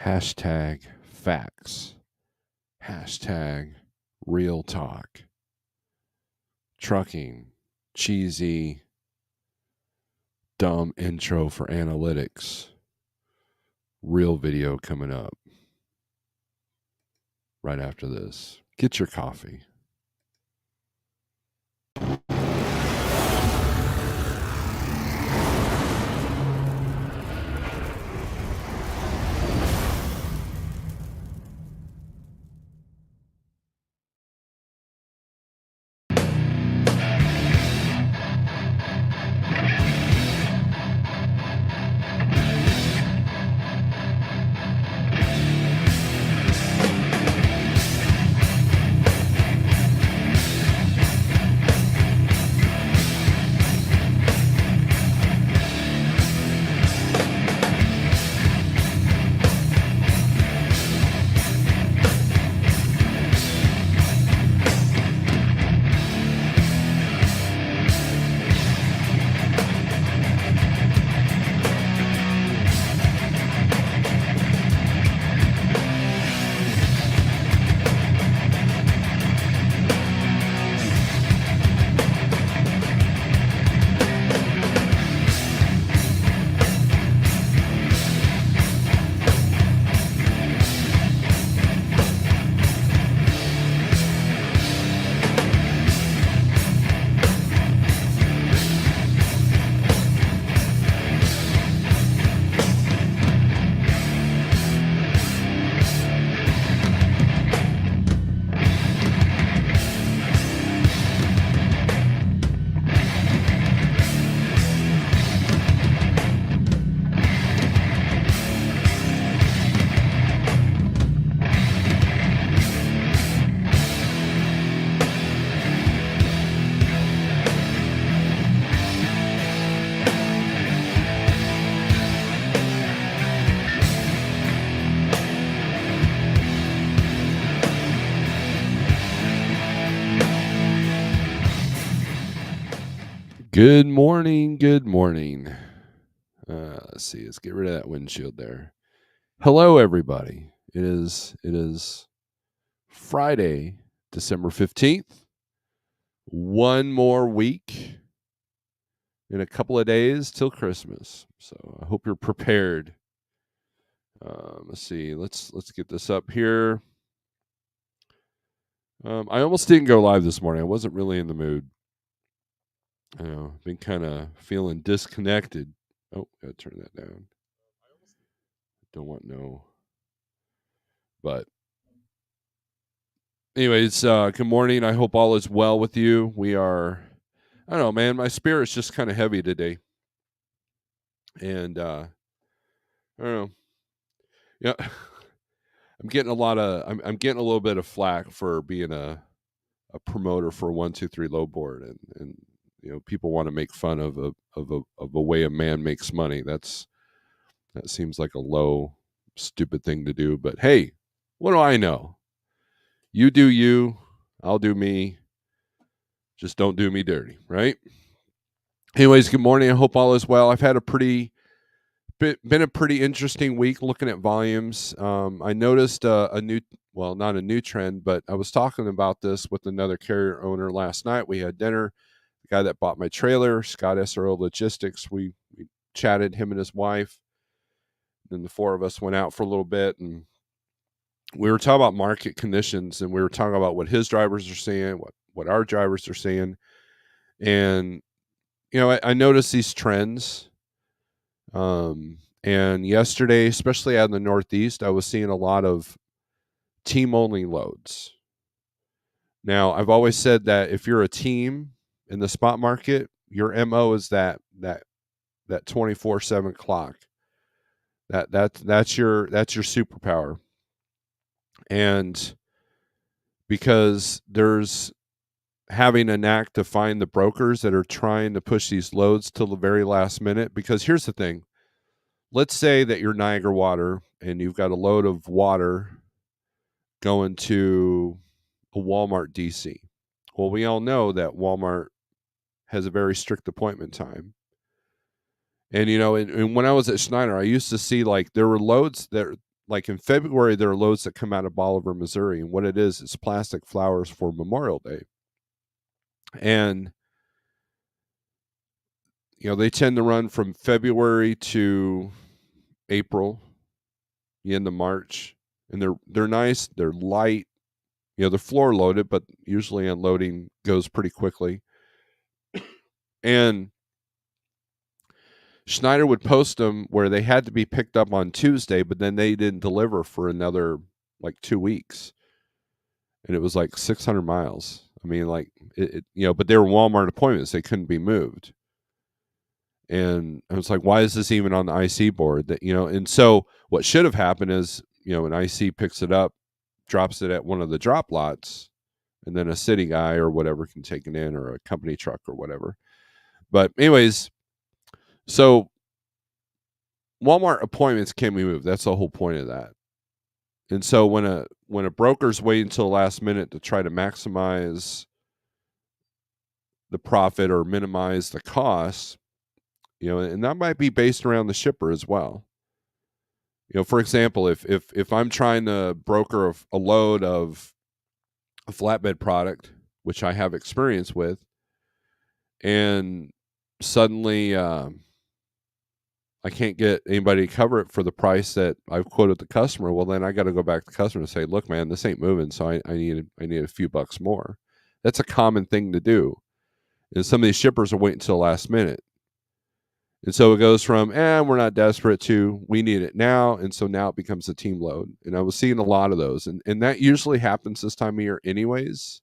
Hashtag facts. Hashtag real talk. Trucking. Cheesy. Dumb intro for analytics. Real video coming up right after this. Get your coffee. Good morning. Good morning. Let's see. Let's get rid of that windshield there. Hello, everybody. It is Friday, December 15th. One more week in a couple of days till Christmas. So I hope you're prepared. Let's see. Let's get this up here. I almost didn't go live this morning. I wasn't really in the mood. Been kind of feeling disconnected. Oh, gotta turn that down. Don't want no. But anyways, good morning. I hope all is well with you. We are, I don't know, man. My spirit's just kind of heavy today, and I don't know. Yeah, I'm getting a lot of. I'm getting a little bit of flack for being a promoter for 1-2-3 low board, and people want to make fun of a way a man makes money. That seems like a low, stupid thing to do. But hey, what do I know? You do you, I'll do me. Just don't do me dirty, right? Anyways, good morning. I hope all is well. I've had been a pretty interesting week looking at volumes. I noticed a new, well, not a new trend, but I was talking about this with another carrier owner last night. We had dinner. The guy that bought my trailer, Scott SRO Logistics, we chatted, him and his wife. Then the four of us went out for a little bit, and we were talking about market conditions, and we were talking about what his drivers are seeing, what our drivers are seeing. And, I noticed these trends. And yesterday, especially out in the Northeast, I was seeing a lot of team-only loads. Now, I've always said that if you're a team in the spot market, your MO is that 24/7 clock. That's your superpower. And because there's having a knack to find the brokers that are trying to push these loads till the very last minute. Because here's the thing. Let's say that you're Niagara Water and you've got a load of water going to a Walmart DC. Well, we all know that Walmart has a very strict appointment time. And, and when I was at Schneider, I used to see there were loads that like in February, there are loads that come out of Bolivar, Missouri, and what it is plastic flowers for Memorial Day. And they tend to run from February to April, the end of March, and they're nice, they're light. They're floor loaded, but usually unloading goes pretty quickly. And Schneider would post them where they had to be picked up on Tuesday, but then they didn't deliver for another like 2 weeks. And it was like 600 miles. I mean, like but they were Walmart appointments. They couldn't be moved. And I was like, why is this even on the IC board? And so what should have happened is, an IC picks it up, drops it at one of the drop lots, and then a city guy or whatever can take it in, or a company truck or whatever. But anyways, so Walmart appointments can be moved. That's the whole point of that. And so when a broker's waiting until the last minute to try to maximize the profit or minimize the costs, and that might be based around the shipper as well. For example, if I'm trying to broker a load of a flatbed product, which I have experience with, and suddenly I can't get anybody to cover it for the price that I've quoted the customer, well, then I got to go back to the customer and say, look, man, this ain't moving, so I need a few bucks more. That's a common thing to do. And some of these shippers are waiting until the last minute. And so it goes from, we're not desperate to, we need it now. And so now it becomes a team load. And I was seeing a lot of those. And that usually happens this time of year anyways.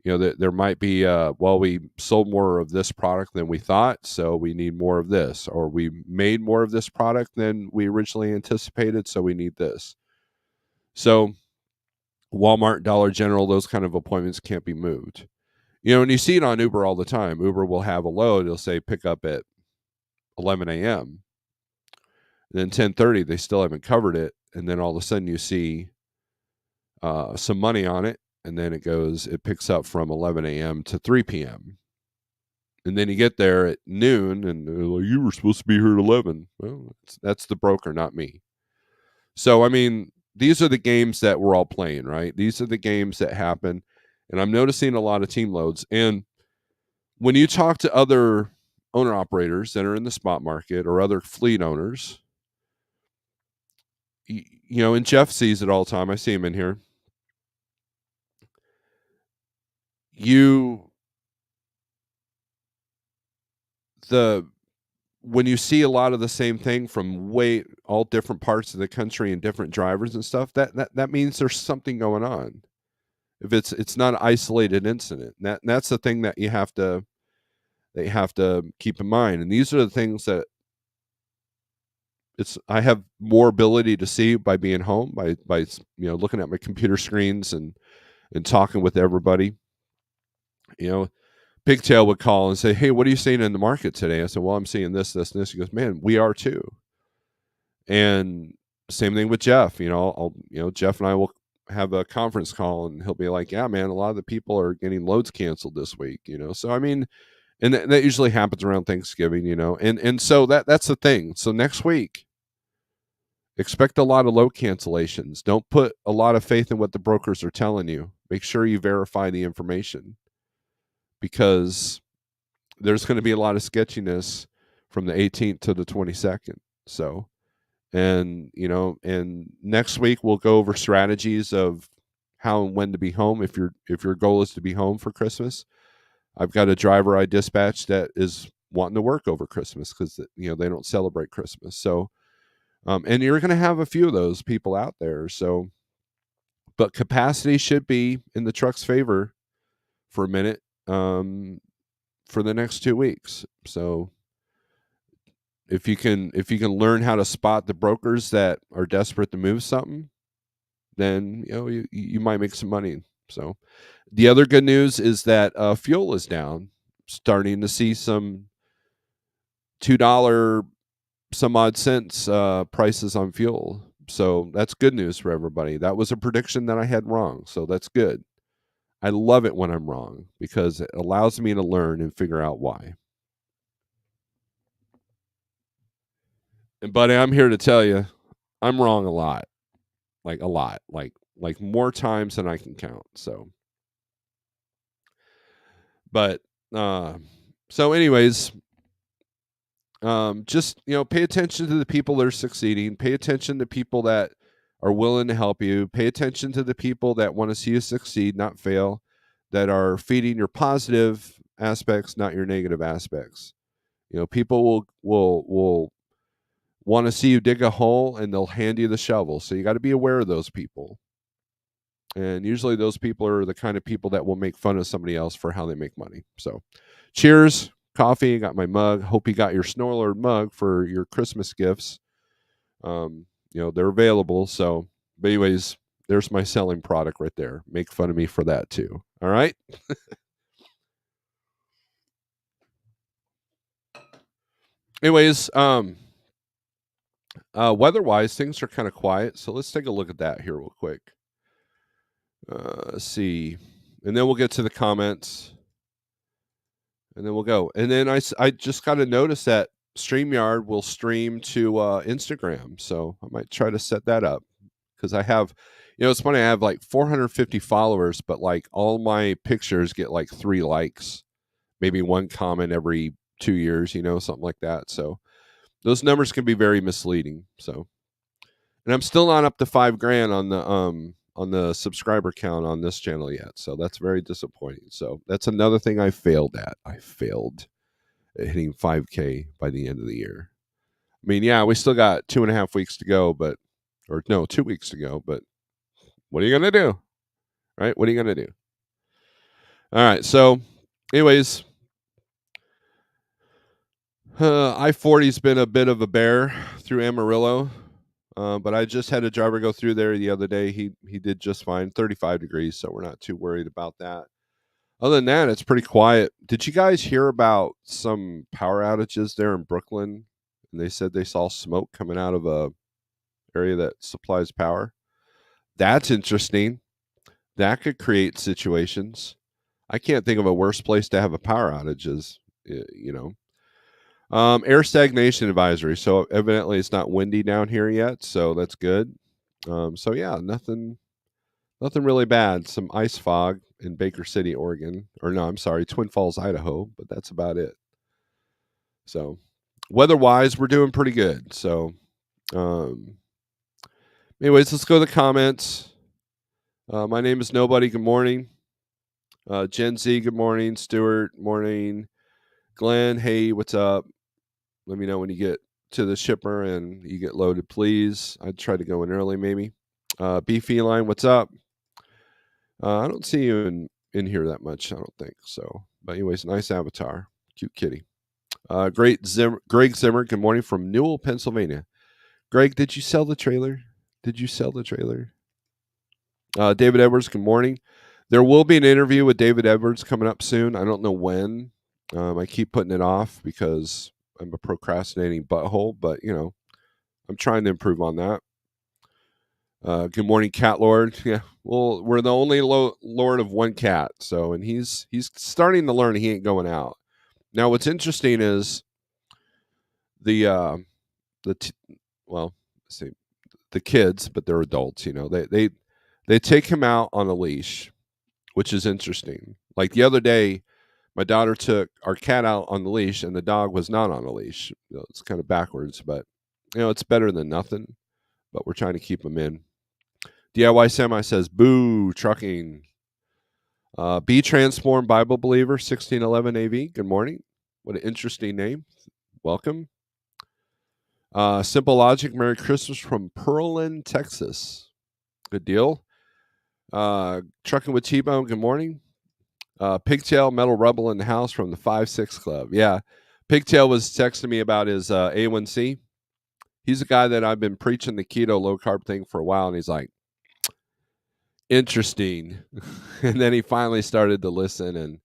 There might be, we sold more of this product than we thought, so we need more of this. Or we made more of this product than we originally anticipated, so we need this. So Walmart, Dollar General, those kind of appointments can't be moved. And you see it on Uber all the time. Uber will have a load. It'll say pick up at 11 a.m. And then 10:30, they still haven't covered it. And then all of a sudden you see some money on it. And then it picks up from 11 a.m. to 3 p.m. And then you get there at noon and they're like, you were supposed to be here at 11. Well, that's the broker, not me. So, I mean, these are the games that we're all playing, right? These are the games that happen. And I'm noticing a lot of team loads. And when you talk to other owner operators that are in the spot market or other fleet owners, and Jeff sees it all the time. I see him in here. When you see a lot of the same thing from all different parts of the country and different drivers and stuff, that means there's something going on. If it's not an isolated incident, that's the thing that you have to keep in mind. And these are the things that I have more ability to see by being home, by looking at my computer screens and talking with everybody. Pigtail would call and say, hey, what are you seeing in the market today? I said, well, I'm seeing this, this, and this. He goes, man, we are too. And same thing with Jeff. Jeff and I will have a conference call and he'll be like, yeah, man, a lot of the people are getting loads canceled this week, So, I mean, and that usually happens around Thanksgiving, and so that's the thing. So next week, expect a lot of load cancellations. Don't put a lot of faith in what the brokers are telling you. Make sure you verify the information, because there's going to be a lot of sketchiness from the 18th to the 22nd. So, and next week we'll go over strategies of how and when to be home if your goal is to be home for Christmas. I've got a driver I dispatched that is wanting to work over Christmas because they don't celebrate Christmas. So, and you're going to have a few of those people out there. So, but capacity should be in the truck's favor for a minute for the next 2 weeks. So, if you can learn how to spot the brokers that are desperate to move something, then you might make some money. So, the other good news is that fuel is down. Starting to see some $2 some odd cents prices on fuel. So that's good news for everybody. That was a prediction that I had wrong. So that's good. I love it when I'm wrong because it allows me to learn and figure out why. And buddy, I'm here to tell you, I'm wrong a lot. Like a lot. Like more times than I can count. So but so anyways, just pay attention to the people that are succeeding, pay attention to people that are willing to help you, pay attention to the people that want to see you succeed, not fail, that are feeding your positive aspects, not your negative aspects. People will want to see you dig a hole and they'll hand you the shovel, so you got to be aware of those people. And usually those people are the kind of people that will make fun of somebody else for how they make money. So cheers, coffee, got my mug. Hope you got your Snorelord mug for your Christmas gifts. They're available. So, but anyways, there's my selling product right there. Make fun of me for that too. All right. Anyways, weather-wise, things are kind of quiet. So let's take a look at that here real quick. Let's see, and then we'll get to the comments, and then we'll go. And then I just got to notice that StreamYard will stream to Instagram, so I might try to set that up because I have, it's funny. I have like 450 followers, but like all my pictures get like 3 likes, maybe 1 comment every 2 years, something like that. So those numbers can be very misleading. So, and I'm still not up to $5,000 on the subscriber count on this channel yet. So that's very disappointing. So that's another thing I failed at. I failed at hitting 5K by the end of the year. I mean, yeah, we still got 2.5 weeks to go, or no, 2 weeks to go, but what are you going to do? Right? What are you going to do? All right. So anyways, I-40's been a bit of a bear through Amarillo. But I just had a driver go through there the other day. He did just fine, 35 degrees, so we're not too worried about that. Other than that, it's pretty quiet. Did you guys hear about some power outages there in Brooklyn? And they said they saw smoke coming out of a area that supplies power. That's interesting. That could create situations. I can't think of a worse place to have a power outage is, air stagnation advisory. So evidently it's not windy down here yet, so that's good. So yeah, nothing really bad. Some ice fog in Baker City, Oregon, or no, I'm sorry, Twin Falls, Idaho, but that's about it. So weather-wise, we're doing pretty good. So, anyways, let's go to the comments. My name is Nobody. Good morning. Gen Z. Good morning. Stuart. Morning. Glenn. Hey, what's up? Let me know when you get to the shipper and you get loaded, please. I'd try to go in early, maybe. B Feline, what's up? I don't see you in here that much, I don't think so. But anyways, nice avatar, cute kitty. Greg Zimmer, good morning from Newell, Pennsylvania. Greg, did you sell the trailer? David Edwards, good morning. There will be an interview with David Edwards coming up soon. I don't know when. I keep putting it off because I'm a procrastinating butthole, but I'm trying to improve on that. Good morning, Cat Lord. Yeah, well, we're the only Lord of one cat, so and he's starting to learn he ain't going out. Now, what's interesting is the see, the kids, but they're adults. They take him out on a leash, which is interesting. Like the other day, my daughter took our cat out on the leash, and the dog was not on a leash. It's kind of backwards, but it's better than nothing. But we're trying to keep him in. DIY Semi says, boo, trucking. Be Transformed Bible Believer, 1611 AV. Good morning. What an interesting name. Welcome. Simple Logic, Merry Christmas from Pearland, Texas. Good deal. Trucking with T-Bone, good morning. Pigtail, Metal Rebel in the house from the 5-6 Club. Yeah, Pigtail was texting me about his A1C. He's a guy that I've been preaching the keto low-carb thing for a while, and he's like, interesting. And then he finally started to listen, and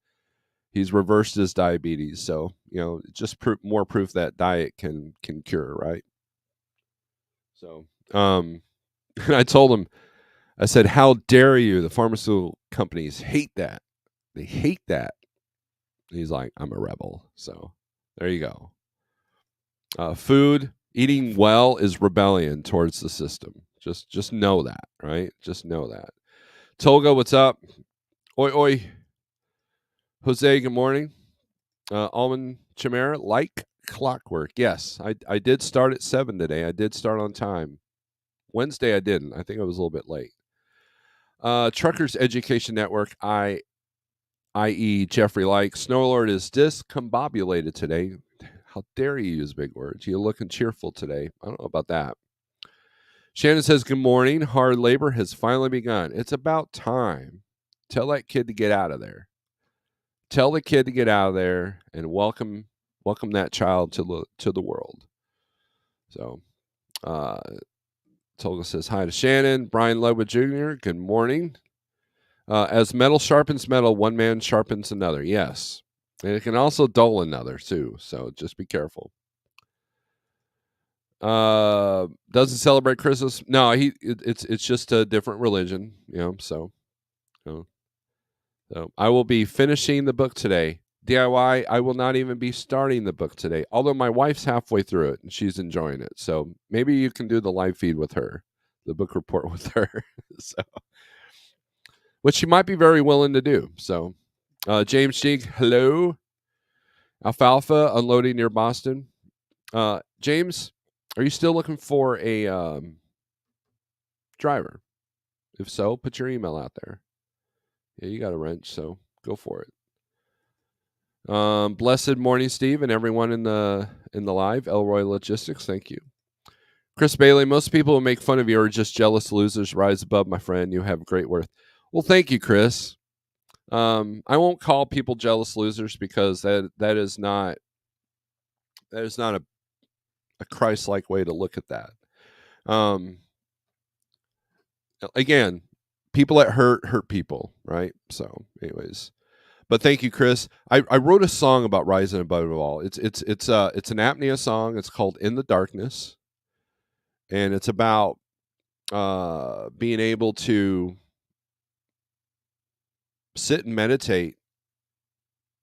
he's reversed his diabetes. So, just more proof that diet can cure, right? So, and I told him, I said, how dare you? The pharmaceutical companies hate that. They hate that. And he's like, I'm a rebel. So there you go. Food. Eating well is rebellion towards the system. Just know that, right? Just know that. Tolga, what's up? Oi, oi. Jose, good morning. Almond Chimera, like clockwork. Yes, I did start at 7 today. I did start on time. Wednesday, I didn't. I think I was a little bit late. Truckers Education Network, i.e. Jeffrey Like. Snorelord is discombobulated today. How dare you use big words? You're looking cheerful today. I don't know about that. Shannon says, good morning. Hard labor has finally begun. It's about time. Tell that kid to get out of there. Tell the kid to get out of there and welcome that child to the world. So, Tolga says hi to Shannon. Brian Ludwig Jr., good morning. As metal sharpens metal, one man sharpens another. Yes. And it can also dull another, too. So just be careful. Doesn't celebrate Christmas. No, it's just a different religion, so I will be finishing the book today. DIY, I will not even be starting the book today. Although my wife's halfway through it and she's enjoying it. So maybe you can do the live feed with her, the book report with her. So, which she might be very willing to do. So, James Cheek, hello. Alfalfa unloading near Boston. James, are you still looking for a driver? If so, put your email out there. Yeah, you got a wrench, so go for it. Blessed morning, Steve, and everyone in the live. Elroy Logistics, thank you. Chris Bailey, most people who make fun of you are just jealous losers. Rise above, my friend. You have great worth. Well, thank you, Chris. I won't call people jealous losers because that is not a Christ-like way to look at that. Again, people that hurt people, right? So, anyways, but thank you, Chris. I wrote a song about rising above it all. It's an apnea song. It's called "In the Darkness," and it's about being able to sit and meditate.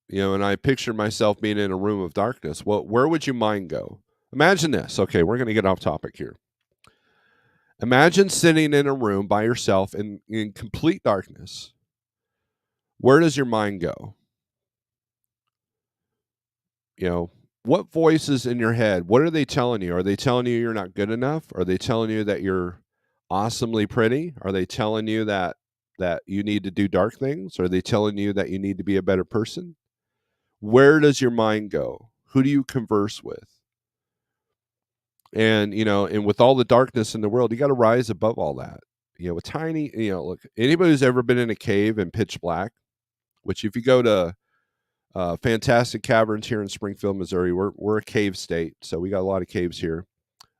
And I picture myself being in a room of darkness. Well, where would your mind go? Imagine this. Okay, we're going to get off topic here. Imagine sitting in a room by yourself in complete darkness. Where does your mind go? What voices in your head, what are they telling you? Are they telling you you're not good enough? Are they telling you that you're awesomely pretty? Are they telling you that you need to do dark things? Are they telling you that you need to be a better person? Where does your mind go? Who do you converse with? And, and with all the darkness in the world, you got to rise above all that. With tiny, look, anybody who's ever been in a cave in pitch black, which if you go to fantastic caverns here in Springfield, Missouri, we're a cave state, so we got a lot of caves here.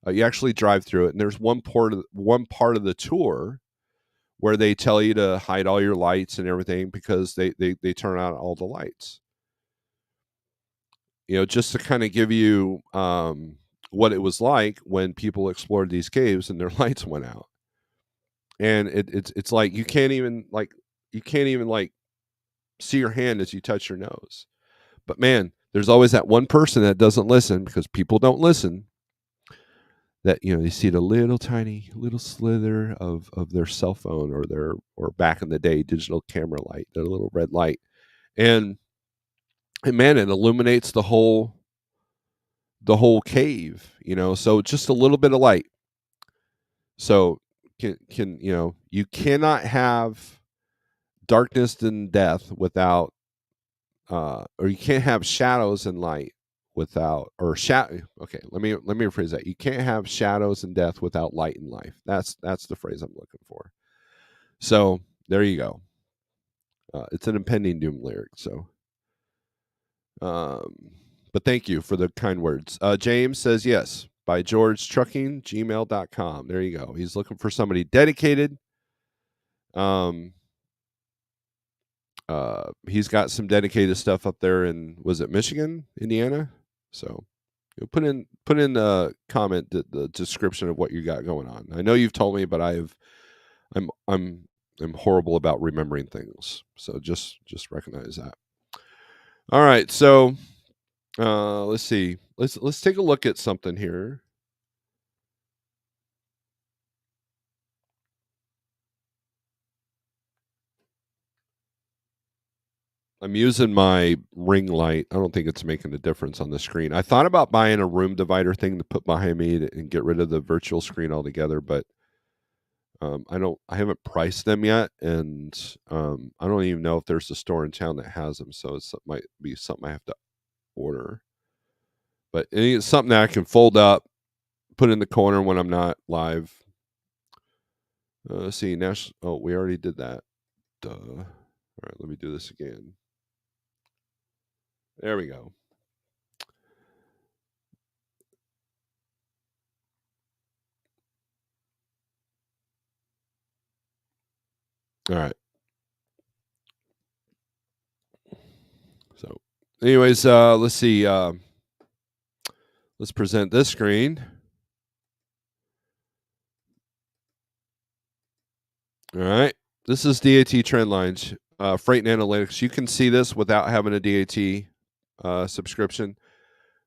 You actually drive through it, and there's one part of the tour where they tell you to hide all your lights and everything because they turn out all the lights. Just to kind of give you what it was like when people explored these caves and their lights went out. And it's like you can't even see your hand as you touch your nose. But man, there's always that one person that doesn't listen because people don't listen. That you see the little tiny little slither of their cell phone or back in the day digital camera light, their little red light, and man, it illuminates the whole cave. So just a little bit of light. So can you cannot have darkness and death without, or you can't have shadows and light without, or shadow. Okay, let me rephrase that. You can't have shadows and death without light and life. That's the phrase I'm looking for. So there you go. It's an impending doom lyric. So, but thank you for the kind words. James says yes. By George Trucking, gmail.com. There you go. He's looking for somebody dedicated. He's got some dedicated stuff up there in, was it Michigan, Indiana? So put in a comment the description of what you got going on. I know you've told me, but I'm horrible about remembering things. So just recognize that. All right, so let's see. Let's take a look at something here. I'm using my ring light. I don't think it's making a difference on the screen. I thought about buying a room divider thing to put behind me and get rid of the virtual screen altogether, but I haven't priced them yet, and I don't even know if there's a store in town that has them. So it might be something I have to order. But it's something that I can fold up, put in the corner when I'm not live. Let's see, Nash. Oh, we already did that. Duh. All right, let me do this again. There we go. All right. So, anyways, let's see. Let's present this screen. All right. This is DAT trend lines, freight and analytics. You can see this without having a DAT subscription.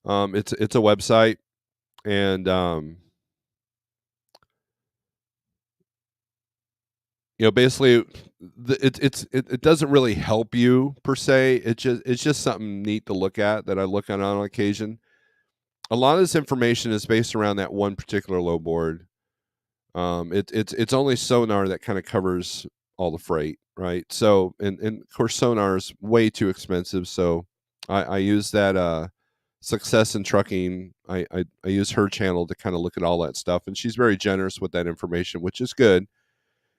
It's a website, and basically, it doesn't really help you per se. It's just something neat to look at that I look at on occasion. A lot of this information is based around that one particular low board. It's only Sonar that kind of covers all the freight, right? So, and of course, Sonar is way too expensive. So, I use that Success in Trucking. I use her channel to kind of look at all that stuff, and she's very generous with that information, which is good.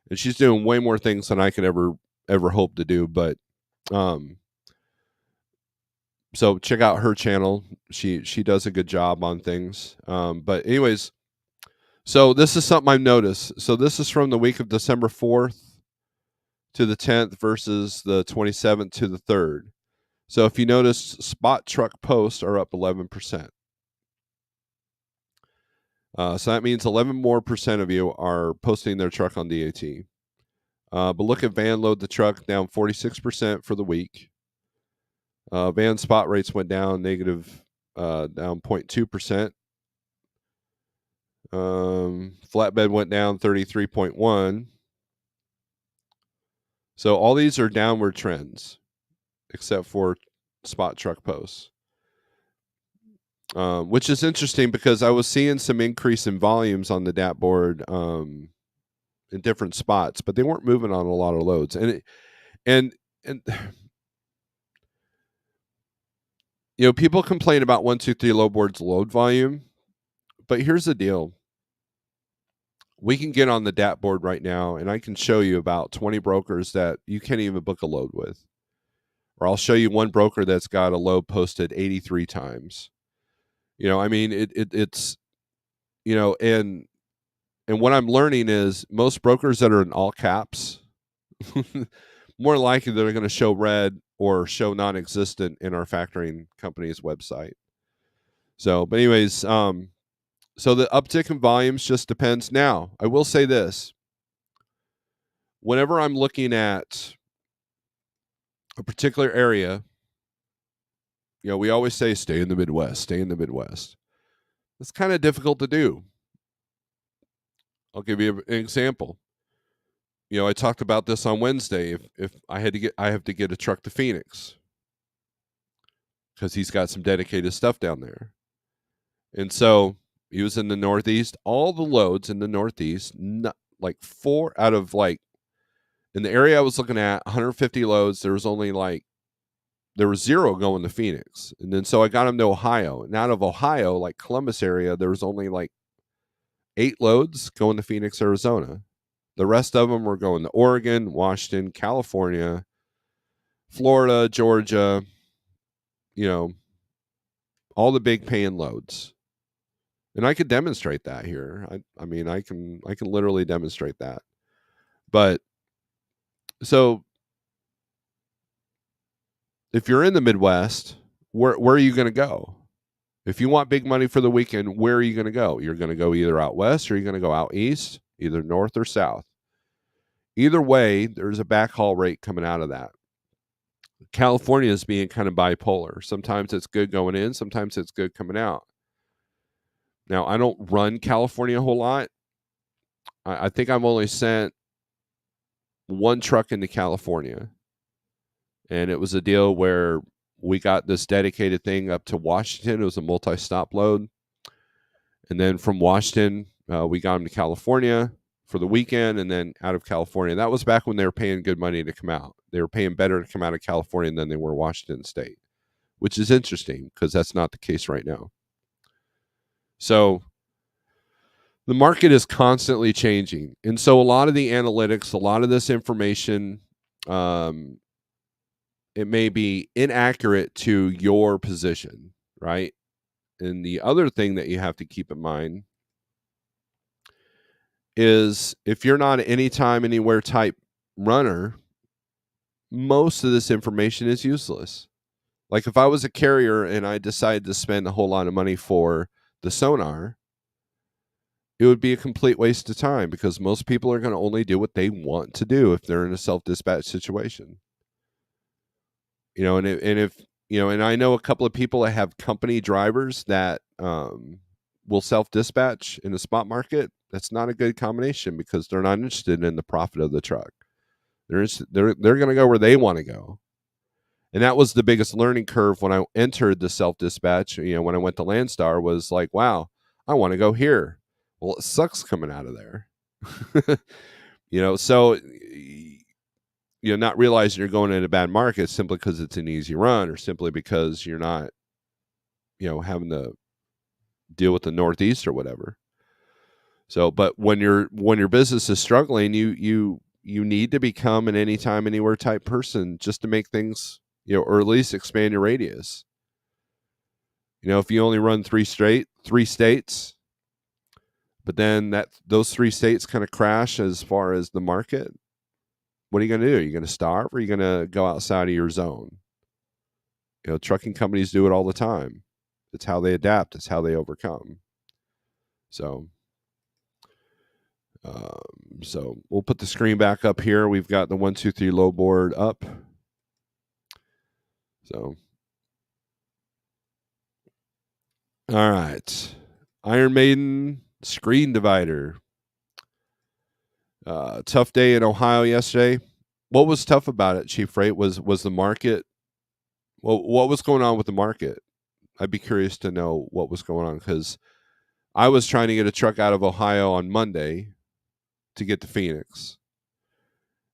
And she's doing way more things than I could ever hope to do. But so check out her channel. She does a good job on things. But anyways, so this is something I've noticed. So this is from the week of December 4th to the 10th versus the 27th to the 3rd. So if you notice, spot truck posts are up 11%. So that means 11 more percent of you are posting their truck on DAT. But look at van load the truck, down 46% for the week. Van spot rates went down negative, down 0.2%. Flatbed went down 33.1. So all these are downward trends, except for spot truck posts, which is interesting because I was seeing some increase in volumes on the DAT board in different spots, but they weren't moving on a lot of loads. And people complain about 123 low boards load volume, but here's the deal. We can get on the DAT board right now, and I can show you about 20 brokers that you can't even book a load with. Or I'll show you one broker that's got a load posted 83 times. I mean, it's, and what I'm learning is most brokers that are in all caps, more likely they're going to show red or show non-existent in our factoring company's website. So, but anyways, so the uptick in volumes just depends. Now, I will say this. Whenever I'm looking at a particular area, we always say stay in the Midwest, stay in the Midwest. It's kind of difficult to do. I'll give you an example. I talked about this on Wednesday. If I have to get a truck to Phoenix because he's got some dedicated stuff down there. And so he was in the Northeast. All the loads in the Northeast, like 4 out of in the area I was looking at, 150 loads, there was 0 going to Phoenix. And then so I got him to Ohio. And out of Ohio, like Columbus area, there was only 8 loads going to Phoenix, Arizona. The rest of them were going to Oregon, Washington, California, Florida, Georgia, all the big paying loads. And I could demonstrate that here. I mean, I can literally demonstrate that. But so if you're in the Midwest, where are you going to go? If you want big money for the weekend, where are you going to go? You're going to go either out west or you're going to go out east, either north or south. Either way, there's a backhaul rate coming out of that. California is being kind of bipolar. Sometimes it's good going in, sometimes it's good coming out. Now, I don't run California a whole lot. I think I've only sent 1 truck into California. And it was a deal where we got this dedicated thing up to Washington. It was a multi-stop load. And then from Washington, we got them to California for the weekend, and then out of California. That was back when they were paying good money to come out. They were paying better to come out of California than they were Washington State, which is interesting because that's not the case right now. So the market is constantly changing. And so a lot of the analytics, a lot of this information, it may be inaccurate to your position, right? And the other thing that you have to keep in mind is if you're not an anytime, anywhere type runner, most of this information is useless. Like if I was a carrier and I decided to spend a whole lot of money for the sonar, it would be a complete waste of time because most people are going to only do what they want to do if they're in a self-dispatch situation. And if and I know a couple of people that have company drivers that will self-dispatch in the spot market. That's not a good combination because they're not interested in the profit of the truck. They're going to go where they want to go. And that was the biggest learning curve when I entered the self-dispatch, when I went to Landstar, was like, wow, I want to go here. Well, it sucks coming out of there. So not realizing you're going in a bad market simply because it's an easy run or simply because you're not, having to deal with the Northeast or whatever. So, but when your business is struggling, you need to become an anytime, anywhere type person just to make things, or at least expand your radius. If you only run three states, but then those 3 states kind of crash as far as the market, what are you going to do? Are you going to starve or are you going to go outside of your zone? Trucking companies do it all the time. It's how they adapt. It's how they overcome. So we'll put the screen back up here. We've got the 1, 2, 3 low board up. So, all right. Iron Maiden screen divider. Tough day in Ohio yesterday. What was tough about it, Chief Freight, was the market. Well, what was going on with the market? I'd be curious to know what was going on because I was trying to get a truck out of Ohio on Monday to get to Phoenix.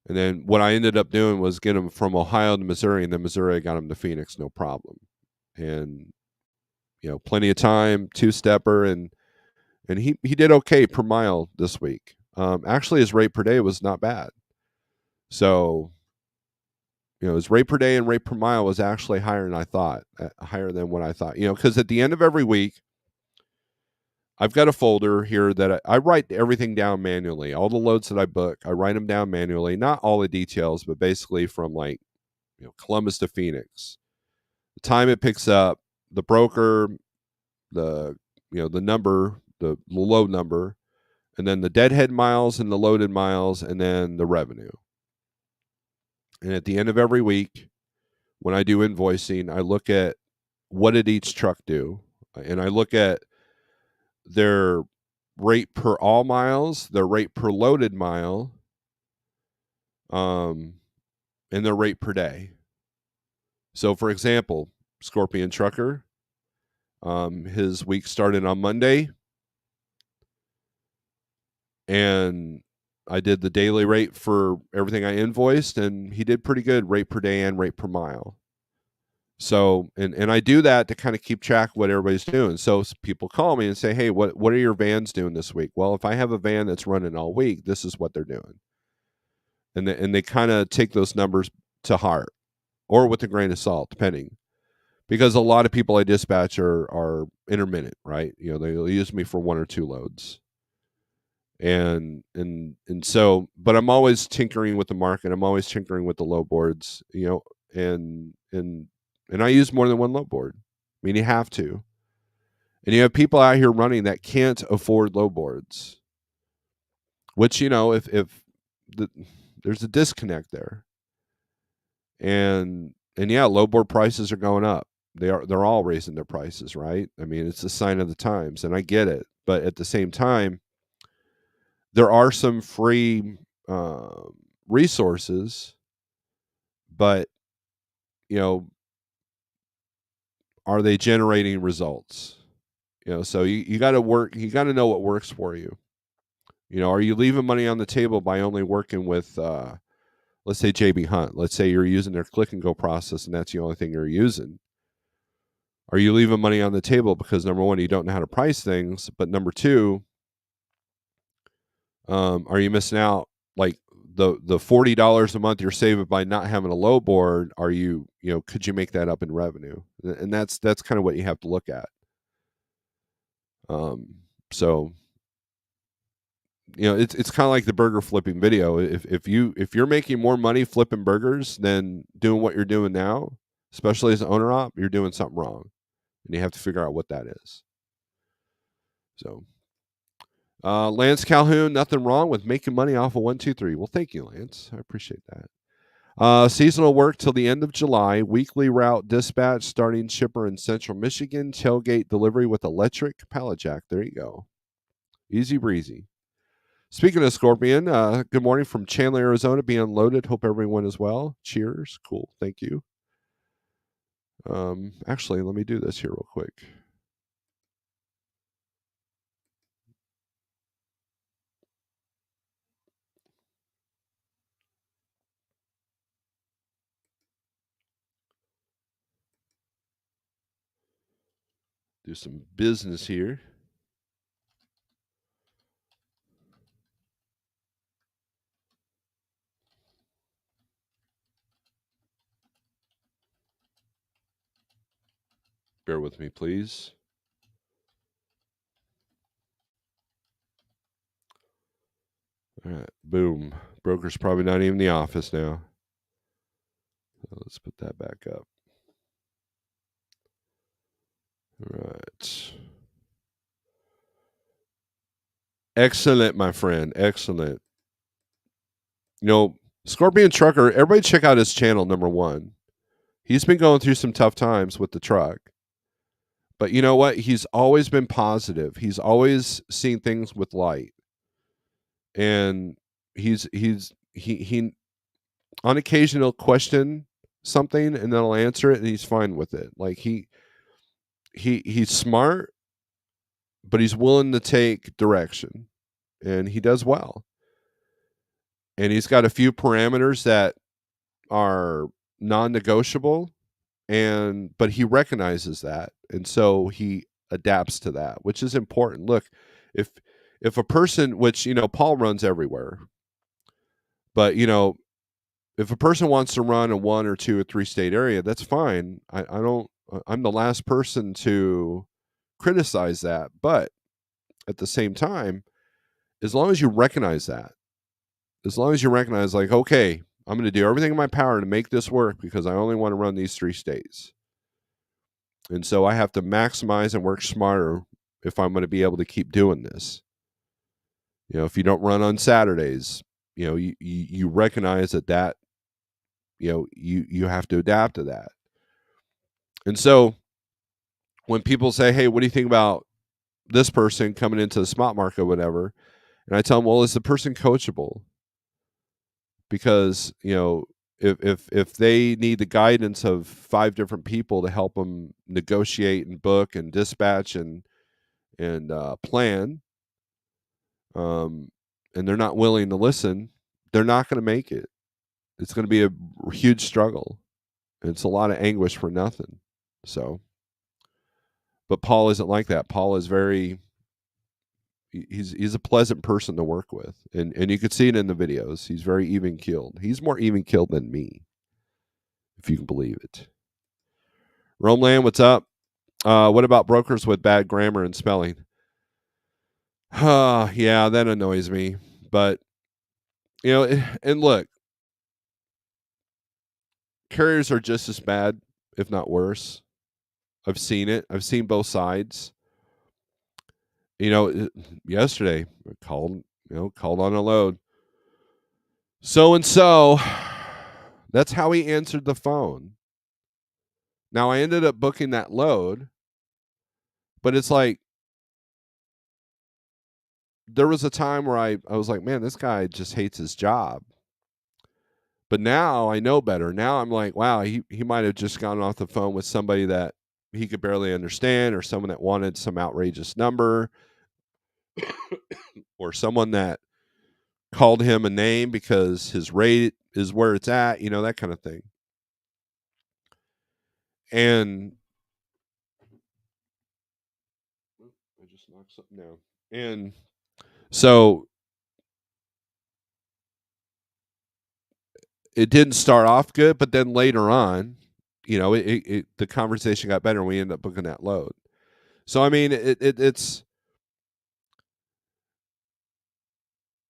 And then what I ended up doing was get him from Ohio to Missouri, and then Missouri I got him to Phoenix, no problem. And plenty of time, 2-stepper, and he did okay per mile this week. Actually, his rate per day was not bad. So, his rate per day and rate per mile was actually higher than I thought, higher than what I thought. Because at the end of every week, I've got a folder here that I write everything down manually. All the loads that I book, I write them down manually. Not all the details, but basically from Columbus to Phoenix, the time it picks up, the broker, the the number, the load number, and then the deadhead miles and the loaded miles, and then the revenue. And at the end of every week, when I do invoicing, I look at what did each truck do, and I look at their rate per all miles, their rate per loaded mile, and their rate per day. So, for example, Scorpion Trucker, his week started on Monday, and I did the daily rate for everything I invoiced, and he did pretty good rate per day and rate per mile. So, and I do that to kind of keep track of what everybody's doing. So people call me and say, hey, what are your vans doing this week? Well, if I have a van that's running all week, this is what they're doing. And they kind of take those numbers to heart or with a grain of salt, depending. Because a lot of people I dispatch are intermittent, right? They'll use me for 1 or 2 loads. And so, but I'm always tinkering with the market. I'm always tinkering with the low boards, and I use more than one low board. I mean, you have to. And you have people out here running that can't afford low boards, which, if there's a disconnect there. And yeah, low board prices are going up. They're all raising their prices, right? I mean, it's a sign of the times, and I get it. But at the same time, there are some free resources, but are they generating results? So you got to work. You got to know what works for you. Are you leaving money on the table by only working with, let's say, JB Hunt? Let's say you're using their click and go process, and that's the only thing you're using. Are you leaving money on the table because, number one, you don't know how to price things, but number two, are you missing out? Like the $40 a month you're saving by not having a low board, could you make that up in revenue? And that's kind of what you have to look at. So it's kind of like the burger flipping video. If you're making more money flipping burgers than doing what you're doing now, especially as an owner op, you're doing something wrong, and you have to figure out what that is. So, Lance Calhoun, nothing wrong with making money off of 123. Well, thank you, Lance. I appreciate that. Seasonal work till the end of July. Weekly route dispatch starting shipper in Central Michigan. Tailgate delivery with electric pallet jack. There you go. Easy breezy. Speaking of Scorpion, good morning from Chandler, Arizona. Be unloaded. Hope everyone is well. Cheers. Cool. Thank you. Actually, let me do this here real quick. Do some business here. Bear with me, please. All right, boom. Broker's probably not even in the office now. So let's put that back up. All right. Excellent, my friend. Excellent. Scorpion Trucker, everybody check out his channel, number one. He's been going through some tough times with the truck. But you know what? He's always been positive. He's always seen things with light. And he on occasion he'll question something and then he'll answer it and he's fine with it. Like he's smart, but he's willing to take direction. And he does well. And he's got a few parameters that are non-negotiable, but he recognizes that, and so he adapts to that, which is important. Look, if a person, which Paul runs everywhere, but if a person wants to run a 1 or 2 or 3 state area, that's fine. I'm the last person to criticize that, but at the same time, as long as you recognize that, like, okay, I'm going to do everything in my power to make this work because I only want to run these 3 states. And so I have to maximize and work smarter if I'm going to be able to keep doing this. If you don't run on Saturdays, you recognize that you have to adapt to that. And so when people say, hey, what do you think about this person coming into the spot market or whatever? And I tell them, well, is the person coachable? Because, if they need the guidance of 5 different people to help them negotiate and book and dispatch and plan, and they're not willing to listen, they're not going to make it. It's going to be a huge struggle. It's a lot of anguish for nothing. So, but Paul isn't like that. Paul is he's a pleasant person to work with, and you could see it in the videos. He's very even keeled. He's more even keeled than me, if you can believe it. Romeland, what's up? What about brokers with bad grammar and spelling? Yeah, that annoys me. But and look, carriers are just as bad, if not worse. I've seen it. I've seen both sides. Yesterday I called on a load. So and so. That's how he answered the phone. Now I ended up booking that load, but it's like there was a time where I was like, man, this guy just hates his job. But now I know better. Now I'm like, wow, he might have just gotten off the phone with somebody that he could barely understand, or someone that wanted some outrageous number, or someone that called him a name because his rate is where it's at, that kind of thing. And I just knocked something down. And so it didn't start off good, but then later on, the conversation got better and we ended up booking that load. So I mean, it's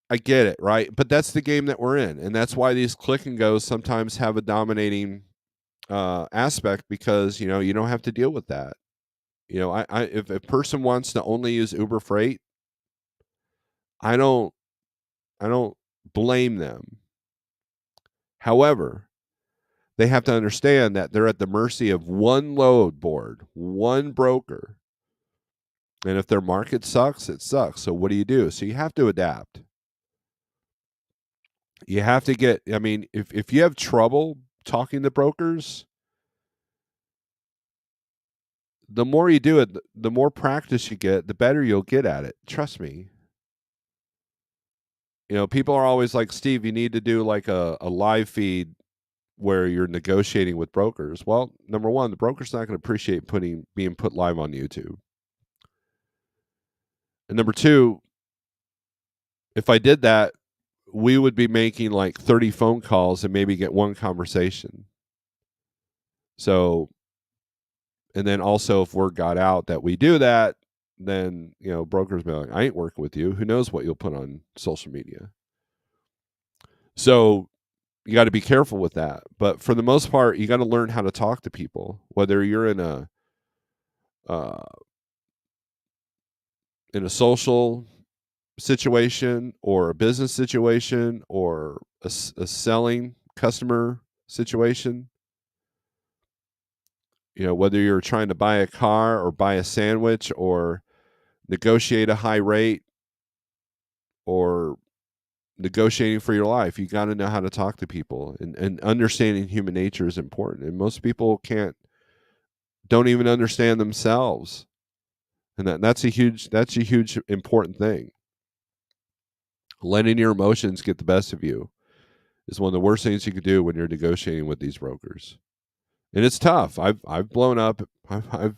I get it, right? But that's the game that we're in, and that's why these click and goes sometimes have a dominating aspect, because you don't have to deal with that. If a person wants to only use Uber Freight, I don't blame them. However, they have to understand that they're at the mercy of one load board, one broker. And if their market sucks, it sucks. So what do you do? So you have to adapt. You have to get, if you have trouble talking to brokers, the more you do it, the more practice you get, the better you'll get at it. Trust me. People are always like, Steve, you need to do like a live feed where you're negotiating with brokers. Well, number one, the broker's not going to appreciate being put live on YouTube. And number two, if I did that, we would be making like 30 phone calls and maybe get one conversation. So, and then also if word got out that we do that, then, brokers be like, I ain't working with you. Who knows what you'll put on social media? So you got to be careful with that. But for the most part, you got to learn how to talk to people, whether you're in a social situation or a business situation or a selling customer situation. Whether you're trying to buy a car or buy a sandwich or negotiate a high rate or negotiating for your life, you got to know how to talk to people, and understanding human nature is important. And most people don't even understand themselves. And that's a huge important thing. Letting your emotions get the best of you is one of the worst things you could do when you're negotiating with these brokers. And it's tough. I've blown up. I've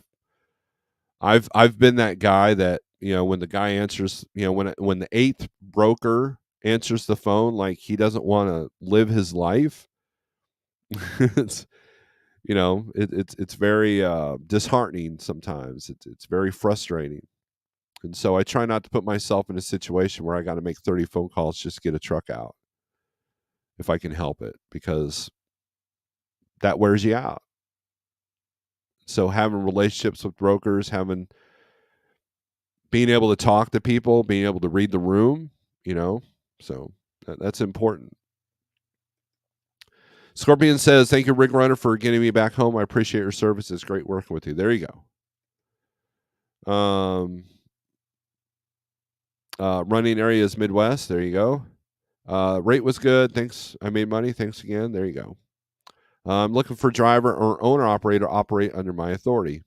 been that guy that, when the guy answers, when the eighth broker answers the phone like he doesn't want to live his life, it's it's very disheartening sometimes. It's very frustrating. And so I try not to put myself in a situation where I got to make 30 phone calls just to get a truck out, if I can help it, because that wears you out. So having relationships with brokers, being able to talk to people, being able to read the room, so that's important. Scorpion says, thank you, Rig Runner, for getting me back home. I appreciate your service. It's great working with you. There you go. Running areas Midwest. There you go. Rate was good. Thanks. I made money. Thanks again. There you go. I'm looking for driver or owner operator operate under my authority.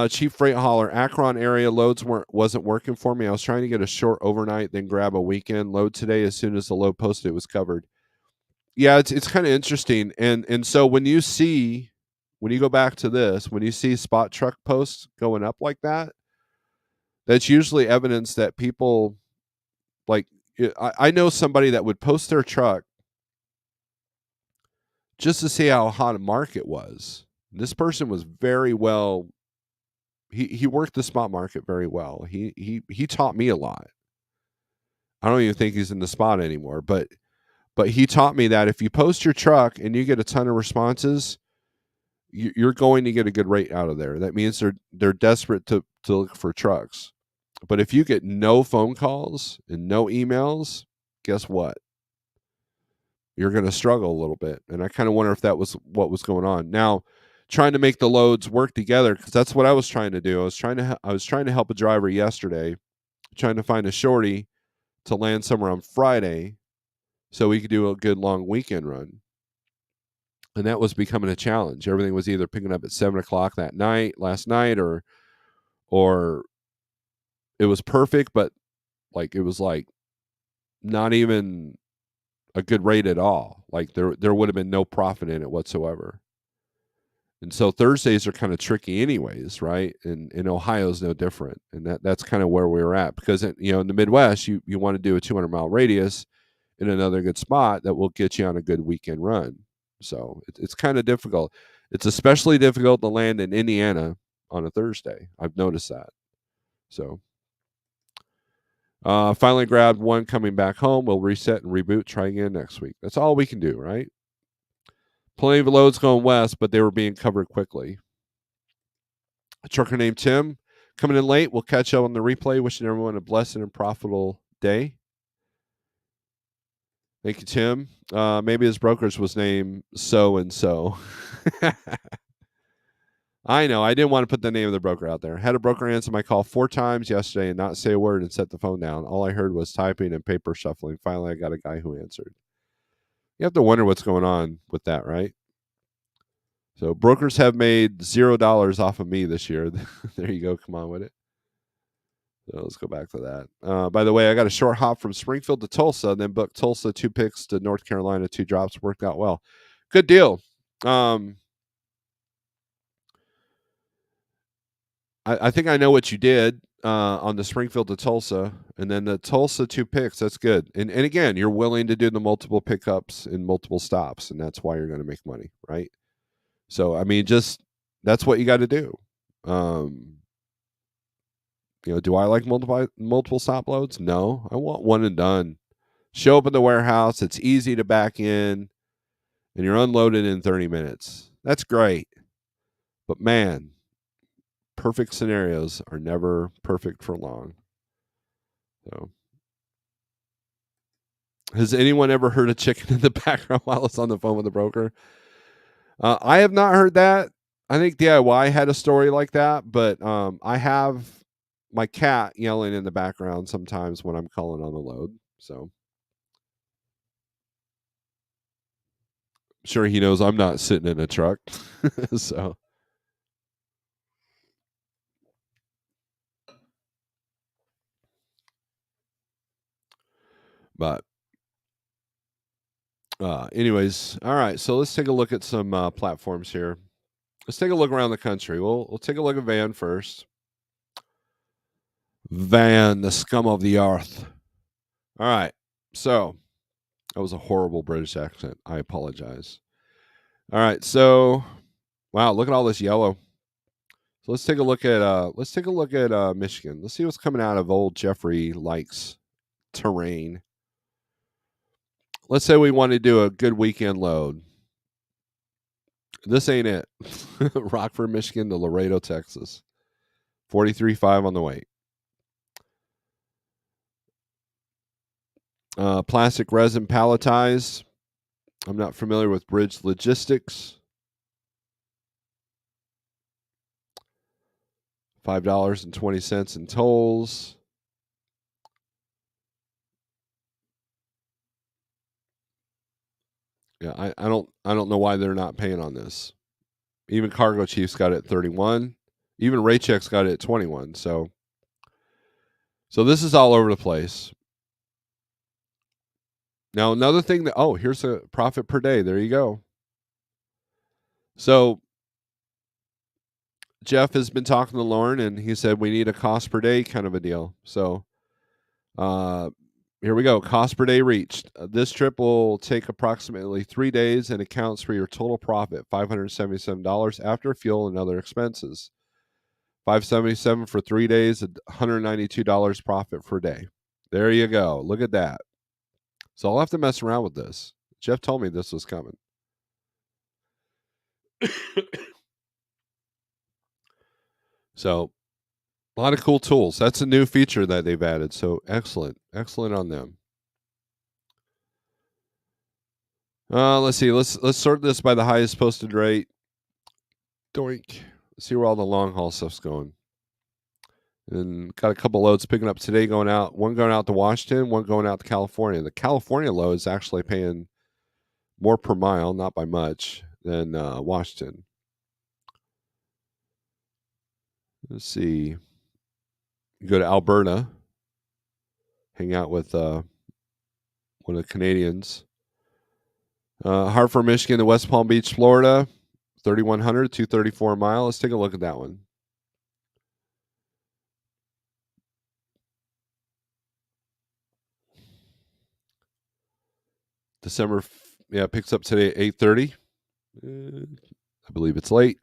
Chief Freight Hauler, Akron area loads wasn't working for me. I was trying to get a short overnight, then grab a weekend load today. As soon as the load posted, it was covered. Yeah, it's kind of interesting. And so when you go back to this, when you see spot truck posts going up like that, that's usually evidence that people, like, I know somebody that would post their truck just to see how hot a market was. This person was very well. He worked the spot market very well. He taught me a lot. I don't even think he's in the spot anymore, but he taught me that if you post your truck and you get a ton of responses, you're going to get a good rate out of there. That means they're desperate to look for trucks. But if you get no phone calls and no emails, guess what? You're going to struggle a little bit. And I kind of wonder if that was what was going on. Now, trying to make the loads work together, because that's what I was trying to do. I was trying to help a driver yesterday, trying to find a shorty to land somewhere on Friday so we could do a good long weekend run. And that was becoming a challenge. Everything was either picking up at 7 o'clock that night, last night, or it was perfect, but like it was like not even a good rate at all. Like there would have been no profit in it whatsoever. And so Thursdays are kind of tricky anyways, right? And Ohio's no different. And that's kind of where we were at, because in the Midwest, you want to do a 200-mile radius in another good spot that will get you on a good weekend run. So it's kind of difficult. It's especially difficult to land in Indiana on a Thursday. I've noticed that. So finally grabbed one coming back home. We'll reset and reboot, try again next week. That's all we can do, right? Plenty of loads going west, but they were being covered quickly. A trucker named Tim coming in late. We'll catch up on the replay. Wishing everyone a blessed and profitable day. Thank you, Tim. Maybe his broker's was named so and so. I know. I didn't want to put the name of the broker out there. Had a broker answer my call 4 times yesterday and not say a word and set the phone down. All I heard was typing and paper shuffling. Finally, I got a guy who answered. You have to wonder what's going on with that, right? So brokers have made $0 off of me this year. There you go. Come on with it. So let's go back to that. By the way, I got a short hop from Springfield to Tulsa, then booked Tulsa 2 picks to North Carolina 2 drops. Worked out well. Good deal. I think I know what you did on the Springfield to Tulsa, and then the Tulsa 2 picks. That's good. And again, you're willing to do the multiple pickups and multiple stops, and that's why you're going to make money, right? So I mean, just that's what you got to do. Do I like multiple stop loads? No, I want one and done. Show up in the warehouse. It's easy to back in, and you're unloaded in 30 minutes. That's great. But man, perfect scenarios are never perfect for long. So, has anyone ever heard a chicken in the background while it's on the phone with the broker? I have not heard that. I think DIY had a story like that, but I have my cat yelling in the background sometimes when I'm calling on the load. So, I'm sure he knows I'm not sitting in a truck. So, but anyways, all right. So let's take a look at some platforms here. Let's take a look around the country. We'll take a look at Van first. Van, the scum of the earth. All right. So that was a horrible British accent. I apologize. All right. So, wow, look at all this yellow. So let's take a look at Michigan. Let's see what's coming out of old Jeffrey Likes terrain. Let's say we want to do a good weekend load. This ain't it. Rockford, Michigan to Laredo, Texas. 43.5 on the weight. Plastic resin palletized. I'm not familiar with bridge logistics. $5.20 in tolls. Yeah, I don't know why they're not paying on this. Even Cargo Chiefs got it at 31. Even Raycheck's got it at 21. So this is all over the place. Now another thing here's a profit per day. There you go. So Jeff has been talking to Lauren, and he said we need a cost per day kind of a deal. So here we go. Cost per day reached. This trip will take approximately 3 days and accounts for your total profit, $577 after fuel and other expenses. $577 for 3 days, $192 profit per day. There you go. Look at that. So I'll have to mess around with this. Jeff told me this was coming. So a lot of cool tools. That's a new feature that they've added. So excellent on them. Let's see. Let's sort this by the highest posted rate. Doink. Let's see where all the long haul stuff's going. And got a couple loads picking up today going out. One going out to Washington, one going out to California. The California load is actually paying more per mile, not by much, than Washington. Let's see. You go to Alberta, hang out with one of the Canadians. Hartford, Michigan to West Palm Beach, Florida, 3,100, 234 a mile. Let's take a look at that one. December, picks up today at 8:30. I believe it's late.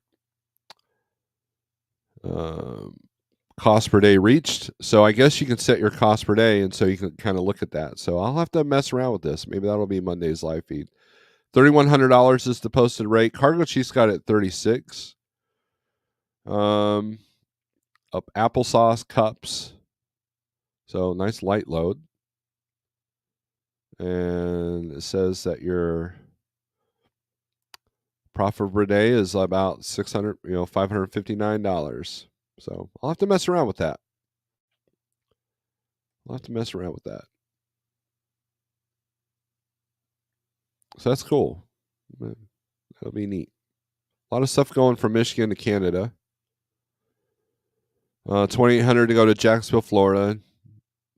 Cost per day reached. So I guess you can set your cost per day, and so you can kind of look at that. So I'll have to mess around with this. Maybe that'll be Monday's live feed. $3,100 is the posted rate. Cargo Chief's got it at 36. Up applesauce cups. So nice light load. And it says that your profit per day is about $559. So I'll have to mess around with that. So that's cool. That'll be neat. A lot of stuff going from Michigan to Canada. 2,800 to go to Jacksonville, Florida.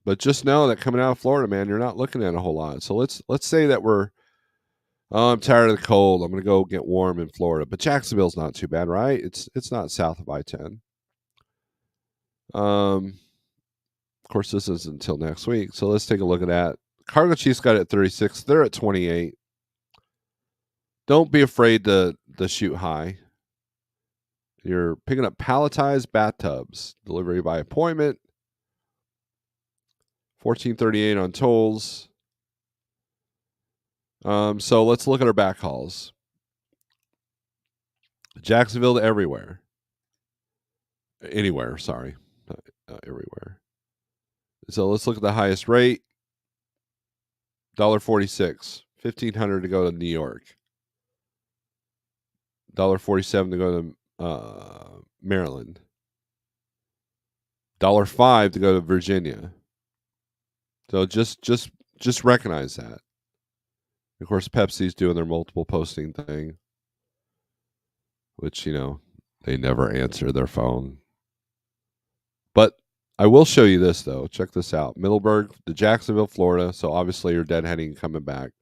But just know that coming out of Florida, man, you're not looking at a whole lot. So let's say that I'm tired of the cold. I'm going to go get warm in Florida. But Jacksonville's not too bad, right? It's not south of I-10. Of course, this is until next week. So let's take a look at that. Cargo Chief's got it at 36. They're at 28. Don't be afraid to shoot high. You're picking up palletized bathtubs. Delivery by appointment. $14.38 on tolls. So let's look at our backhauls. Jacksonville to everywhere. Anywhere, sorry. Not everywhere. So let's look at the highest rate. $1.46. $1,500 to go to New York. $1.47 to go to Maryland. $1.05 to go to Virginia. So just recognize that. Of course, Pepsi's doing their multiple posting thing, which, they never answer their phone. But I will show you this, though. Check this out. Middleburg to Jacksonville, Florida. So obviously you're deadheading coming back.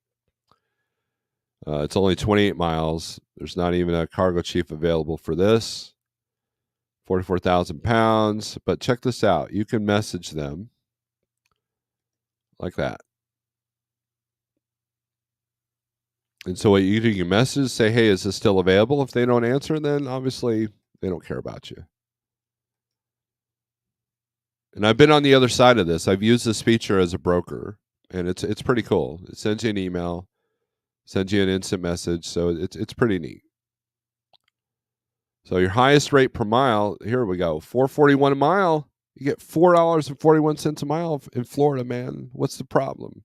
It's only 28 miles. There's not even a Cargo Chief available for this. 44,000 pounds. But check this out. You can message them like that. And so what you do, you message, say, hey, is this still available? If they don't answer, then obviously they don't care about you. And I've been on the other side of this. I've used this feature as a broker, and it's pretty cool. It sends you an email, sends you an instant message, so it's pretty neat. So your highest rate per mile, here we go, $4.41 a mile. You get $4.41 a mile in Florida, man. What's the problem?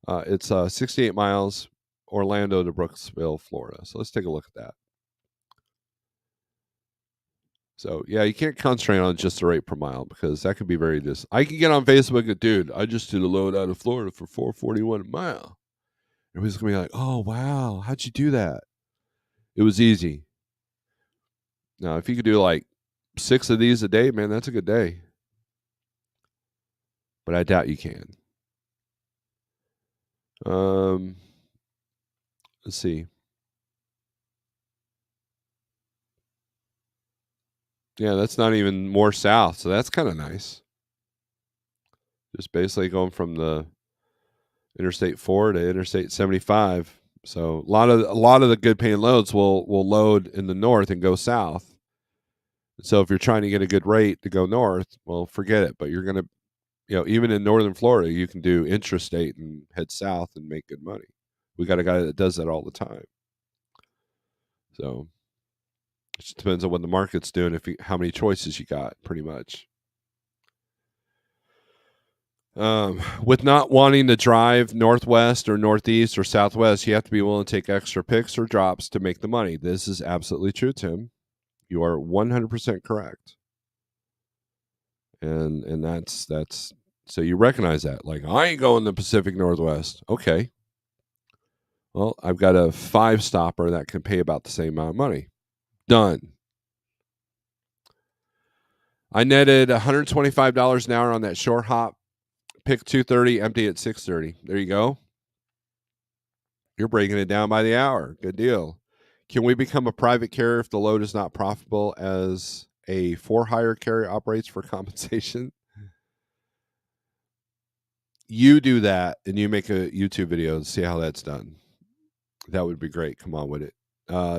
It's 68 miles, Orlando to Brooksville, Florida. So let's take a look at that. So, yeah, you can't concentrate on just the rate per mile because that could be very I can get on Facebook and, dude, I just did a load out of Florida for $4.41 a mile. Everybody's going to be like, oh, wow, how'd you do that? It was easy. Now, if you could do like 6 of these a day, man, that's a good day. But I doubt you can. Let's see. Yeah, that's not even more south, so that's kind of nice. Just basically going from the Interstate 4 to Interstate 75. So a lot of the good paying loads will load in the north and go south. So if you're trying to get a good rate to go north, well, forget it. But you're going to, even in northern Florida, you can do intrastate and head south and make good money. We got a guy that does that all the time. So it just depends on what the market's doing, how many choices you got, pretty much. With not wanting to drive northwest or northeast or southwest, you have to be willing to take extra picks or drops to make the money. This is absolutely true, Tim. You are 100% correct. and that's so you recognize that. Like, I ain't going the Pacific Northwest. Okay. Well, I've got a 5-stopper that can pay about the same amount of money. Done. I netted $125 an hour on that short hop. Pick 2:30, empty at 6:30. There you go. You're breaking it down by the hour. Good deal. Can we become a private carrier if the load is not profitable as a for-hire carrier operates for compensation? You do that and you make a YouTube video and see how that's done. That would be great. Come on with it.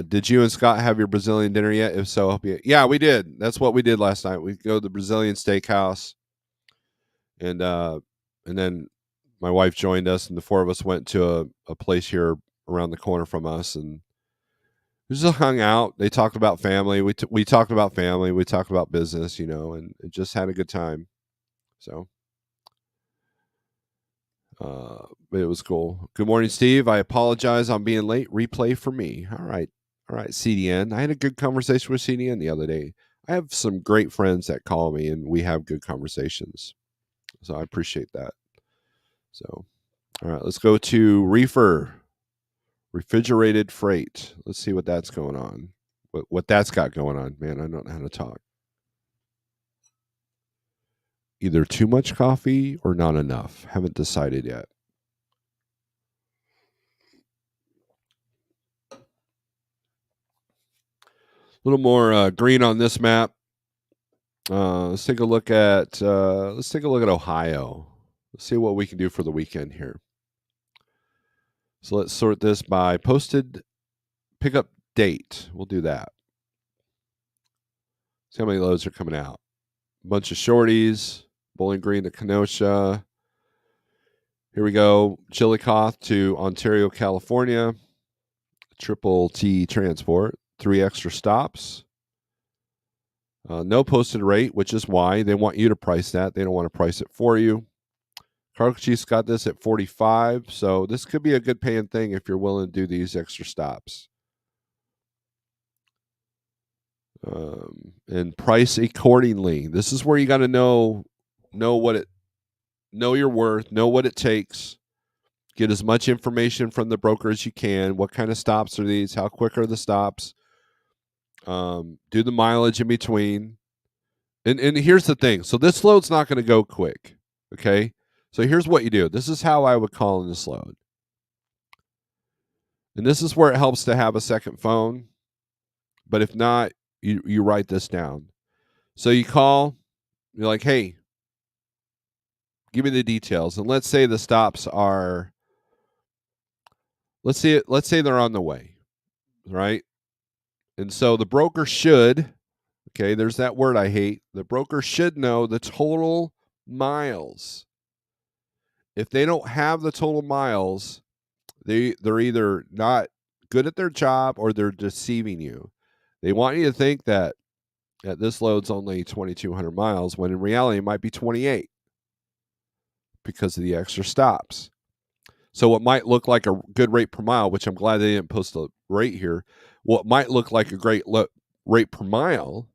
Did you and Scott have your Brazilian dinner yet? If so, I hope you. Yeah, we did. That's what we did last night. We go to the Brazilian steakhouse, and then my wife joined us, and the four of us went to a place here around the corner from us, and we just hung out. They talked about family. We talked about family. We talked about business, and it just had a good time. So. But it was cool. Good morning, Steve. I apologize on being late. Replay for me. All right, CDN. I had a good conversation with CDN the other day. I have some great friends that call me, and we have good conversations. So I appreciate that. So, all right, let's go to Refrigerated Freight. Let's see what that's going on. What that's got going on, man. I don't know how to talk. Either too much coffee or not enough. Haven't decided yet. A little more green on this map. Let's take a look at Ohio. Let's see what we can do for the weekend here. So let's sort this by posted pickup date. We'll do that. See how many loads are coming out. A bunch of shorties. Bowling Green to Kenosha. Here we go. Chillicothe to Ontario, California. Triple T transport. 3 extra stops. No posted rate, which is why they want you to price that. They don't want to price it for you. Cargo Chief's got this at 45, so this could be a good paying thing if you're willing to do these extra stops. And price accordingly. This is where you got to know your worth, know what it takes. Get as much information from the broker as you can. What kind of stops are these? How quick are the stops? Do the mileage in between. And here's the thing. So this load's not going to go quick. Okay. So here's what you do. This is how I would call in this load. And this is where it helps to have a second phone. But if not, you write this down. So you call, you're like, hey, give me the details. And let's say the stops are, let's say they're on the way, right? And so the broker should, okay, there's that word I hate. The broker should know the total miles. If they don't have the total miles, they're either not good at their job or they're deceiving you. They want you to think that this load's only 2,200 miles when in reality it might be 28 because of the extra stops. So what might look like a good rate per mile, which I'm glad they didn't post a rate here, what might look like a great rate per mile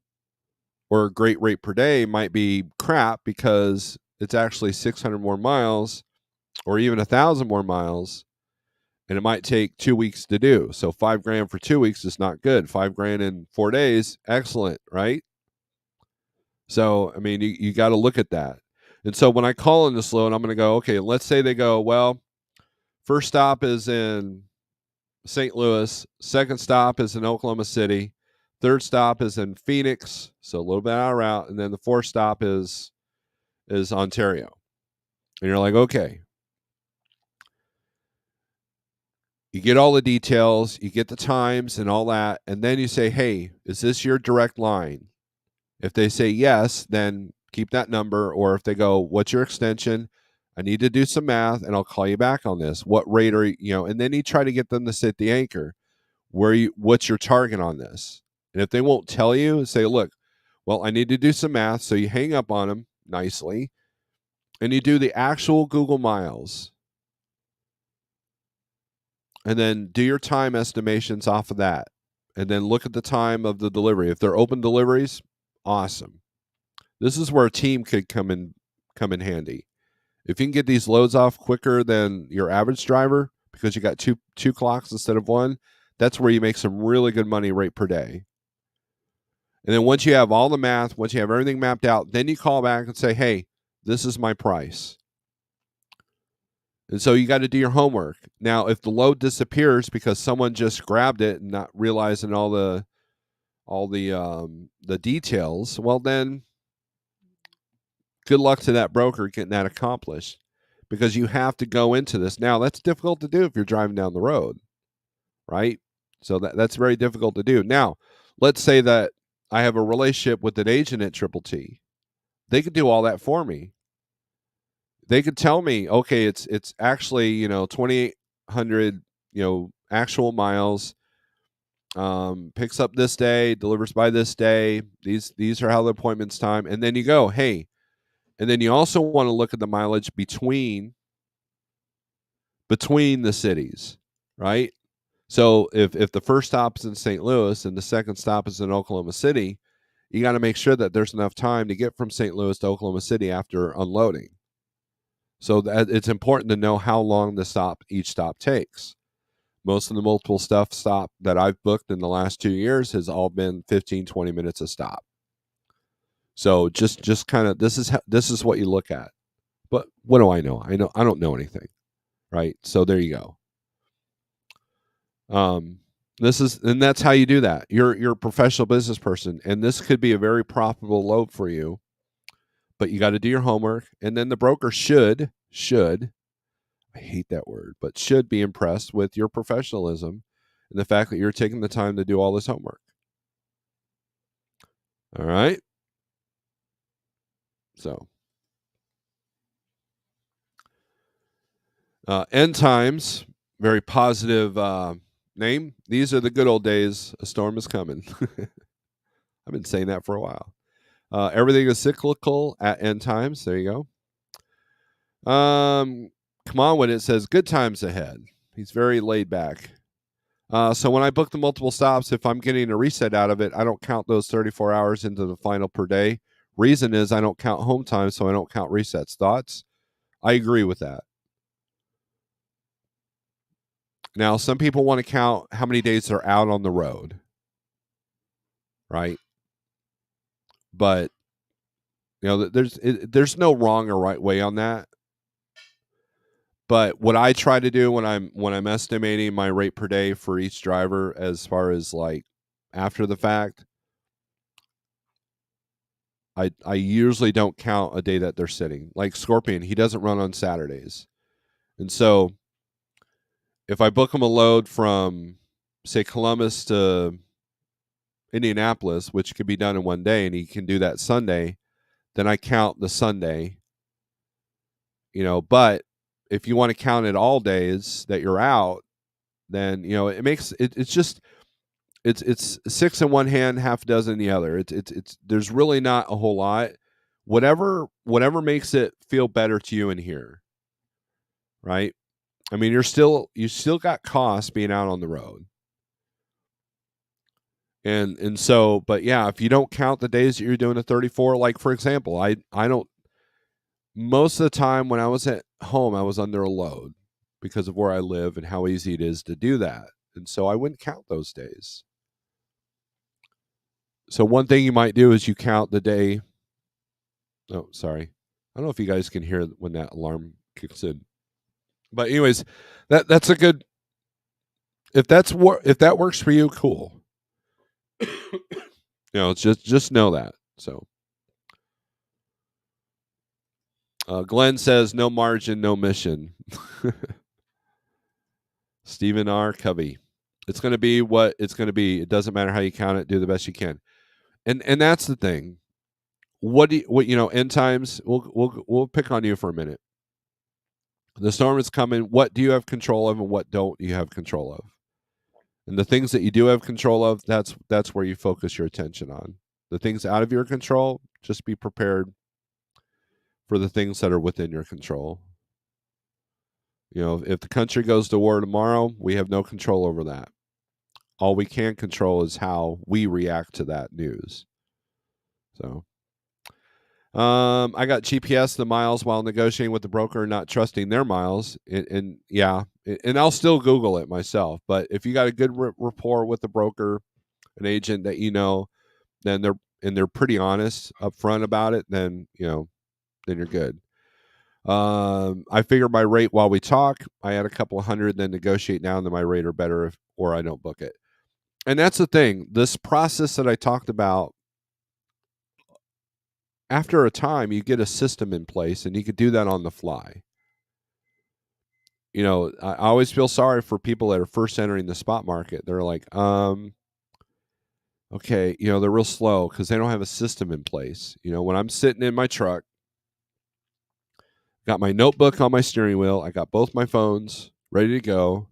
or a great rate per day might be crap because it's actually 600 more miles or even 1,000 more miles, and it might take 2 weeks to do. So $5,000 for 2 weeks is not good. $5,000 in 4 days, excellent, right? So, I mean, you got to look at that. And so when I call in this load, I'm going to go, okay, let's say they go, well, first stop is in St. Louis. Second stop is in Oklahoma City. Third stop is in Phoenix, so a little bit out of route. And then the fourth stop is Ontario. And you're like, okay. You get all the details, you get the times and all that, and then you say, hey, is this your direct line? If they say yes, then keep that number. Or if they go, what's your extension? I need to do some math, and I'll call you back on this. What rate are you, and then you try to get them to sit the anchor. What's your target on this? And if they won't tell you, say, look, well, I need to do some math. So you hang up on them nicely, and you do the actual Google miles. And then do your time estimations off of that. And then look at the time of the delivery. If they're open deliveries, awesome. This is where a team could come in handy. If you can get these loads off quicker than your average driver because you got two clocks instead of one, that's where you make some really good money rate per day. And then once you have all the math, once you have everything mapped out, then you call back and say, "Hey, this is my price." And so you got to do your homework. Now, if the load disappears because someone just grabbed it and not realizing all the details, well then good luck to that broker getting that accomplished, because you have to go into this. Now, that's difficult to do if you're driving down the road, right? So that's very difficult to do. Now, let's say that I have a relationship with an agent at Triple T. They could do all that for me. They could tell me, okay, it's actually 2,800 actual miles. Picks up this day, delivers by this day. These are how the appointments time, and then you go, hey, and then you also want to look at the mileage between the cities, right? So if the first stop is in St. Louis and the second stop is in Oklahoma City, you got to make sure that there's enough time to get from St. Louis to Oklahoma City after unloading. So that it's important to know how long each stop takes. Most of the multiple stop that I've booked in the last 2 years has all been 15, 20 minutes a stop. So just kind of this is what you look at. But what do I know? I don't know anything, right? So there you go. That's how you do that. You're a professional business person, and this could be a very profitable load for you. But you got to do your homework, and then the broker should I hate that word, but should be impressed with your professionalism and the fact that you're taking the time to do all this homework. All right? So, End Times, very positive name. These are the good old days. A storm is coming. I've been saying that for a while. Everything is cyclical at End Times. There you go. Come on, when it says good times ahead. He's very laid back. So when I book the multiple stops, if I'm getting a reset out of it, I don't count those 34 hours into the final per day. Reason is I don't count home time, so I don't count resets. Thoughts? I agree with that. Now, some people want to count how many days they're out on the road, right? But there's no wrong or right way on that. But what I try to do when I'm estimating my rate per day for each driver, as far as like after the fact, I usually don't count a day that they're sitting. Like Scorpion, he doesn't run on Saturdays, and so if I book him a load from, say, Columbus to Indianapolis, which could be done in one day, and he can do that Sunday, then I count the Sunday. But if you want to count it all days that you're out, then it makes it. It's six in one hand, half a dozen in the other. It's there's really not a whole lot. Whatever makes it feel better to you in here, right? I mean, you still got costs being out on the road. And so, but yeah, if you don't count the days that you're doing a 34, like for example, I don't, most of the time when I was at home, I was under a load because of where I live and how easy it is to do that. And so I wouldn't count those days. So one thing you might do is you count the day. Oh, sorry. I don't know if you guys can hear when that alarm kicks in. But anyways, that's a good, if that works for you, cool. Just know that. So Glenn says no margin, no mission. Stephen R. Covey. It's going to be what it's going to be. It doesn't matter how you count it. Do the best you can. And that's the thing. What end times? We'll pick on you for a minute. The storm is coming. What do you have control of, and what don't you have control of? And the things that you do have control of, that's where you focus your attention on. The things out of your control, just be prepared for the things that are within your control. If the country goes to war tomorrow, we have no control over that. All we can control is how we react to that news. So, I got GPS the miles while negotiating with the broker, not trusting their miles. And yeah, and I'll still Google it myself. But if you got a good rapport with the broker, an agent that you know, then they're pretty honest upfront about it, then then you're good. I figure my rate while we talk. I add a couple of hundred, then negotiate down to my rate or better, or I don't book it. And that's the thing. This process that I talked about, after a time, you get a system in place, and you could do that on the fly. I always feel sorry for people that are first entering the spot market. They're like, okay, they're real slow because they don't have a system in place. When I'm sitting in my truck, got my notebook on my steering wheel, I got both my phones ready to go,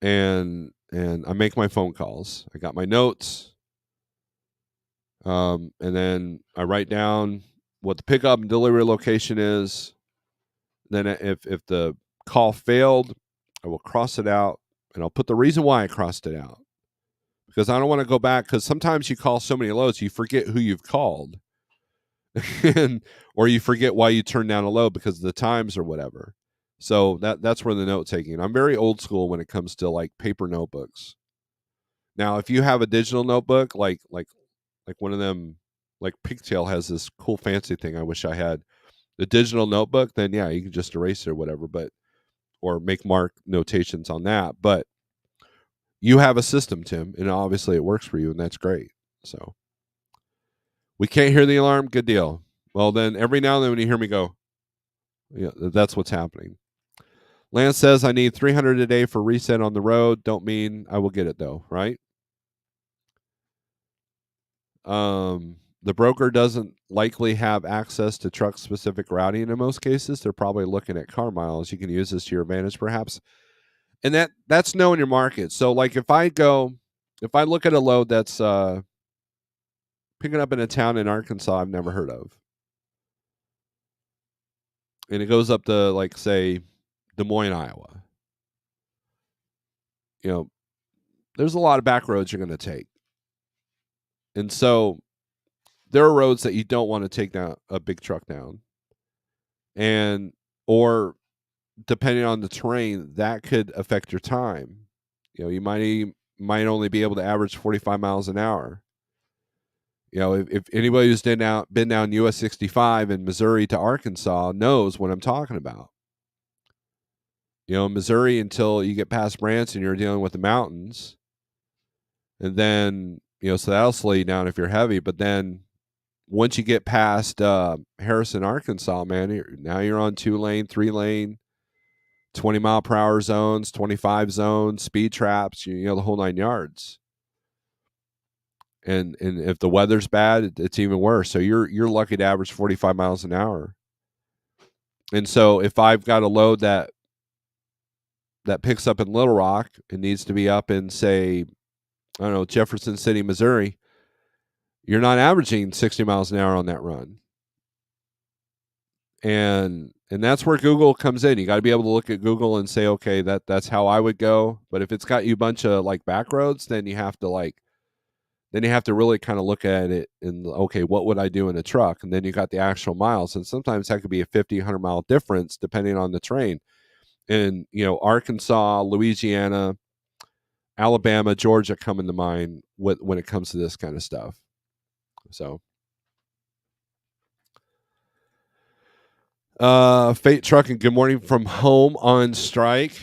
and I make my phone calls. I got my notes, and then I write down what the pickup and delivery location is. Then if the call failed, I will cross it out, and I'll put the reason why I crossed it out, because I don't want to go back, because sometimes you call so many loads you forget who you've called, or you forget why you turned down a load because of the times or whatever. So that's where the note taking. I'm very old school when it comes to like paper notebooks. Now, if you have a digital notebook, like one of them, like Pigtail has this cool fancy thing I wish I had, the digital notebook, then yeah, you can just erase it or whatever, or make mark notations on that. But you have a system, Tim, and obviously it works for you, and that's great. So we can't hear the alarm. Good deal. Well, then every now and then when you hear me go, yeah, that's what's happening. Lance says I need 300 a day for reset on the road. Don't mean I will get it though, right? The broker doesn't likely have access to truck specific routing in most cases. They're probably looking at car miles. You can use this to your advantage perhaps. And that's knowing your market. So like if I look at a load that's picking up in a town in Arkansas I've never heard of, and it goes up to, like, say, Des Moines, Iowa, there's a lot of back roads you're going to take. And so there are roads that you don't want to take down a big truck down. Or depending on the terrain, that could affect your time. You might only be able to average 45 miles an hour. If anybody who's been down US 65 in Missouri to Arkansas knows what I'm talking about. Missouri, until you get past Branson, you're dealing with the mountains. And then, so that'll slow you down if you're heavy. But then once you get past Harrison, Arkansas, man, now you're on 2-lane, 3-lane, 20-mile-per-hour zones, 25 zones, speed traps, the whole 9 yards. And if the weather's bad, it's even worse. So you're lucky to average 45 miles an hour. And so if I've got a load that picks up in Little Rock and needs to be up in, say, I don't know, Jefferson City, Missouri, you're not averaging 60 miles an hour on that run. And that's where Google comes in. You got to be able to look at Google and say, okay, that's how I would go. But if it's got you a bunch of like back roads, then you have to really kind of look at it and, okay, what would I do in a truck? And then you got the actual miles. And sometimes that could be a 50, 100 mile difference depending on the terrain. And, Arkansas, Louisiana, Alabama, Georgia come into mind when it comes to this kind of stuff. So, Fate Trucking, good morning from home on strike.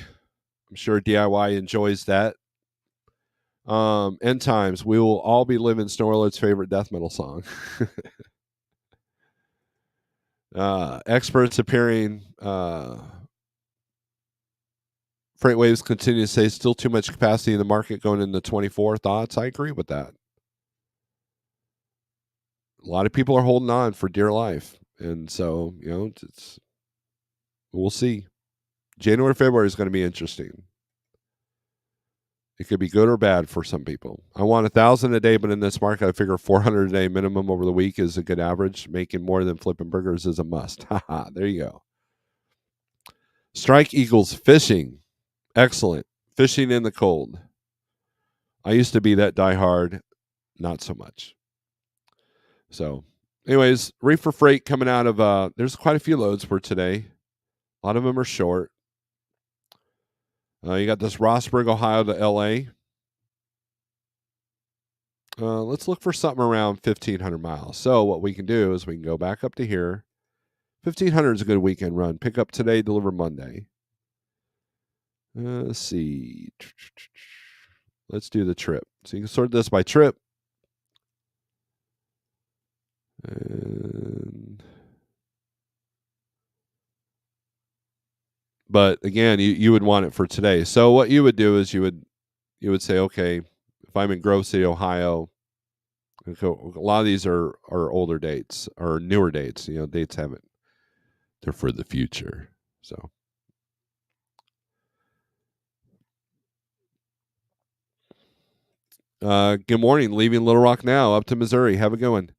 I'm sure DIY enjoys that. End times, we will all be living Snorelord's favorite death metal song. Experts appearing. Freight waves continue to say still too much capacity in the market going into 24. Thoughts? I agree with that. A lot of people are holding on for dear life. And so, we'll see. January, February is going to be interesting. It could be good or bad for some people. I want 1,000 a day, but in this market, I figure 400 a day minimum over the week is a good average. Making more than flipping burgers is a must. Haha, there you go. Strike equals fishing. Excellent. Fishing in the cold. I used to be that diehard. Not so much. So, Anyways, reefer freight coming out of there's quite a few loads for today. A lot of them are short. You got this Rossburg, Ohio to LA. Let's look for something around 1,500 miles. So what we can do is we can go back up to here. 1,500 is a good weekend run. Pick up today, deliver Monday. Let's see. Let's do the trip. So you can sort this by trip. But again, you would want it for today. So what you would do is you would say, okay, if I'm in Grove City, Ohio, a lot of these are older dates or newer dates. Dates haven't. They're for the future. So. Good morning. Leaving Little Rock now, up to Missouri. Have a good one.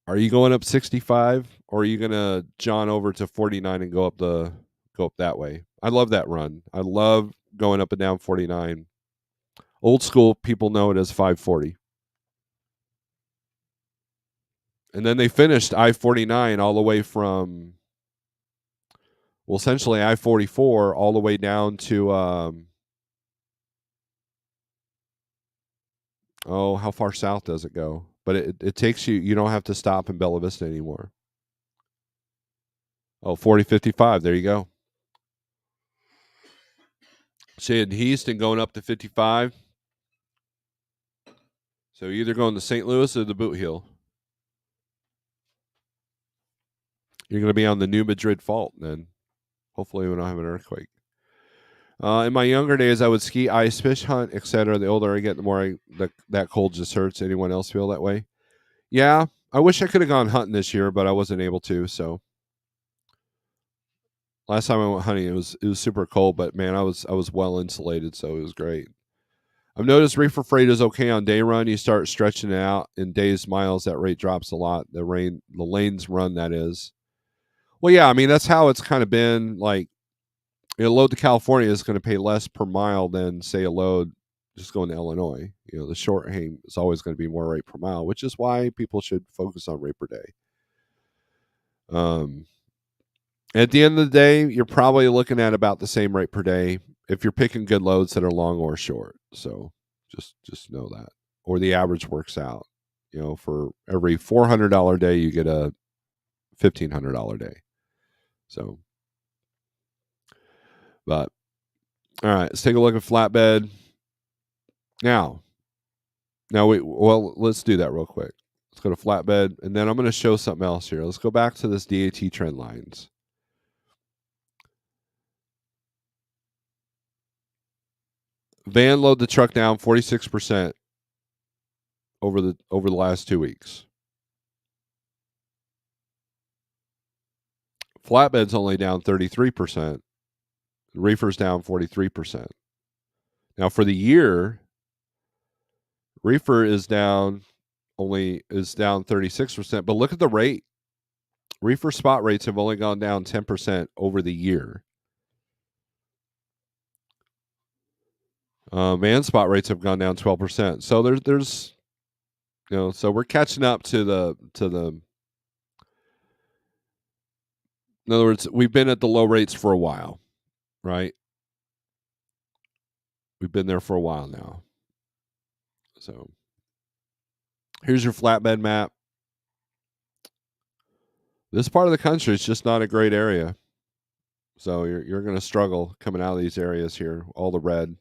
Are you going up 65, or are you gonna John over to 49 and go up that way? I love that run. I love going up and down 49. Old school people know it as 540. And then they finished I-49 all the way from, well, essentially I-44 all the way down to how far south does it go? But it takes you don't have to stop in Bella Vista anymore. Oh, 4055. There you go. See, in Houston going up to 55. So you're either going to St. Louis or the Boot Heel. You're going to be on the New Madrid Fault then. Hopefully we don't have an earthquake. In my younger days, I would ski, ice, fish, hunt, etc. The older I get, the more that cold just hurts. Anyone else feel that way? Yeah, I wish I could have gone hunting this year, but I wasn't able to. So last time I went hunting, it was super cold, but man, I was well insulated, so it was great. I've noticed reefer freight is okay on day run. You start stretching it out in days, miles, that rate drops a lot. The lanes run, that is. Well, yeah, I mean that's how it's kind of been. Like a load to California is going to pay less per mile than say a load just going to Illinois. The short hang is always going to be more rate per mile, which is why people should focus on rate per day. At the end of the day, you're probably looking at about the same rate per day if you're picking good loads that are long or short. So just know that, or the average works out. For every $400 day, you get a $1,500 day. So, but all right, let's take a look at flatbed. Now let's do that real quick. Let's go to flatbed, and then I'm going to show something else here. Let's go back to this DAT trend lines. Van load the truck down 46% over the last 2 weeks. Flatbed's only down 33%. Reefer's down 43%. Now for the year, reefer is down 36%, but look at the rate. Reefer spot rates have only gone down 10% over the year. Van spot rates have gone down 12%. So there's so we're catching up to the in other words, we've been at the low rates for a while, right? We've been there for a while now. So here's your flatbed map. This part of the country is just not a great area. So you're going to struggle coming out of these areas here, all the red.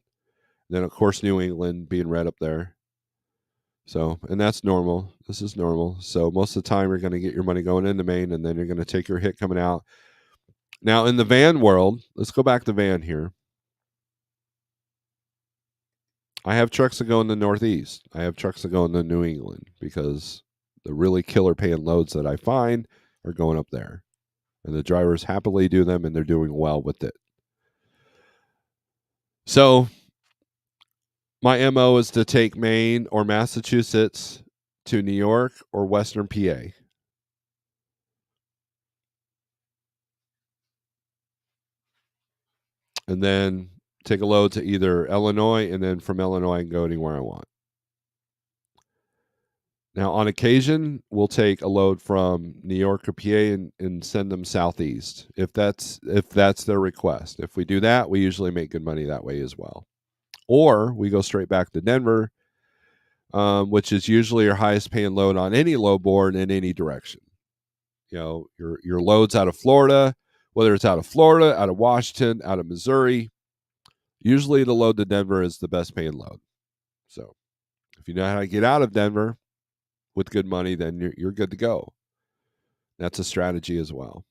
Then of course New England being red up there. So, and that's normal. This is normal. So most of the time you're going to get your money going into Maine, and then you're going to take your hit coming out. Now in the van world, let's go back to van here. I have trucks that go in the Northeast. I have trucks that go in the New England because the really killer paying loads that I find are going up there. And the drivers happily do them, and they're doing well with it. So my MO is to take Maine or Massachusetts to New York or Western PA. And then take a load to either Illinois, and then from Illinois I can go anywhere I want. Now, on occasion, we'll take a load from New York or PA and send them southeast if that's their request. If we do that, we usually make good money that way as well. Or we go straight back to Denver, which is usually your highest paying load on any load board in any direction. Your loads out of Florida, whether it's out of Florida, out of Washington, out of Missouri, usually the load to Denver is the best paying load. So if you know how to get out of Denver with good money, then you're good to go. That's a strategy as well.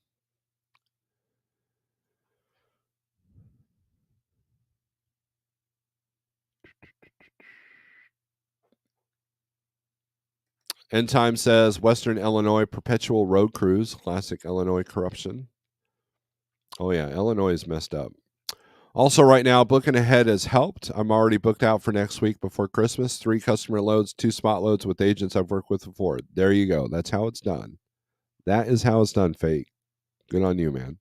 End Time says Western Illinois perpetual road crews, classic Illinois corruption. Oh yeah, Illinois is messed up. Also, right now, booking ahead has helped. I'm already booked out for next week before Christmas. 3 customer loads, 2 spot loads with agents I've worked with before. There you go. That's how it's done. That is how it's done, Fate. Good on you, man.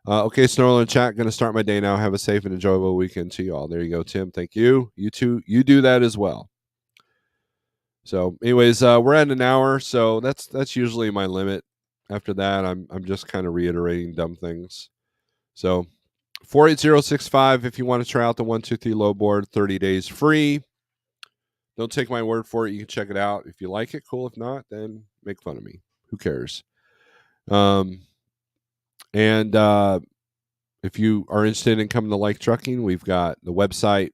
Okay, Snorelord chat. Going to start my day now. Have a safe and enjoyable weekend to you all. There you go, Tim. Thank you. You too. You do that as well. So, anyways, we're at an hour, so that's usually my limit. After that, I'm just kind of reiterating dumb things. So, 48065 if you want to try out the 123 low board, 30 days free. Don't take my word for it. You can check it out. If you like it, cool. If not, then make fun of me. Who cares? And if you are interested in coming to Like Trucking, we've got the website,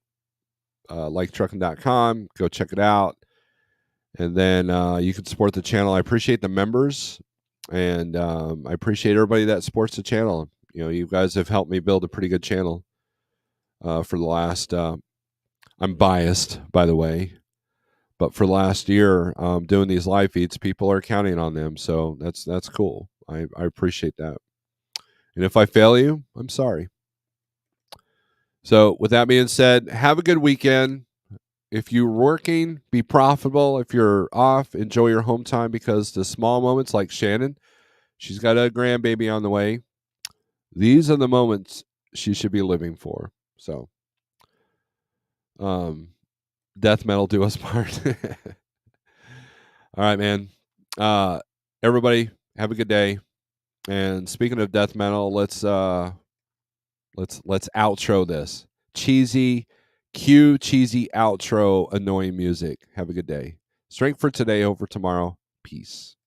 liketrucking.com. Go check it out. And then you can support the channel. I appreciate the members, and I appreciate everybody that supports the channel. You guys have helped me build a pretty good channel for the last. I'm biased, by the way, but for the last year, doing these live feeds, people are counting on them, so that's cool. I appreciate that. And if I fail you, I'm sorry. So with that being said, have a good weekend. If you're working, be profitable. If you're off, enjoy your home time, because the small moments, like Shannon, she's got a grandbaby on the way. These are the moments she should be living for. So, death metal do us part. All right, man. Everybody have a good day. And speaking of death metal, let's outro this. Cheesy outro, annoying music. Have a good day. Strength for today, over tomorrow. Peace.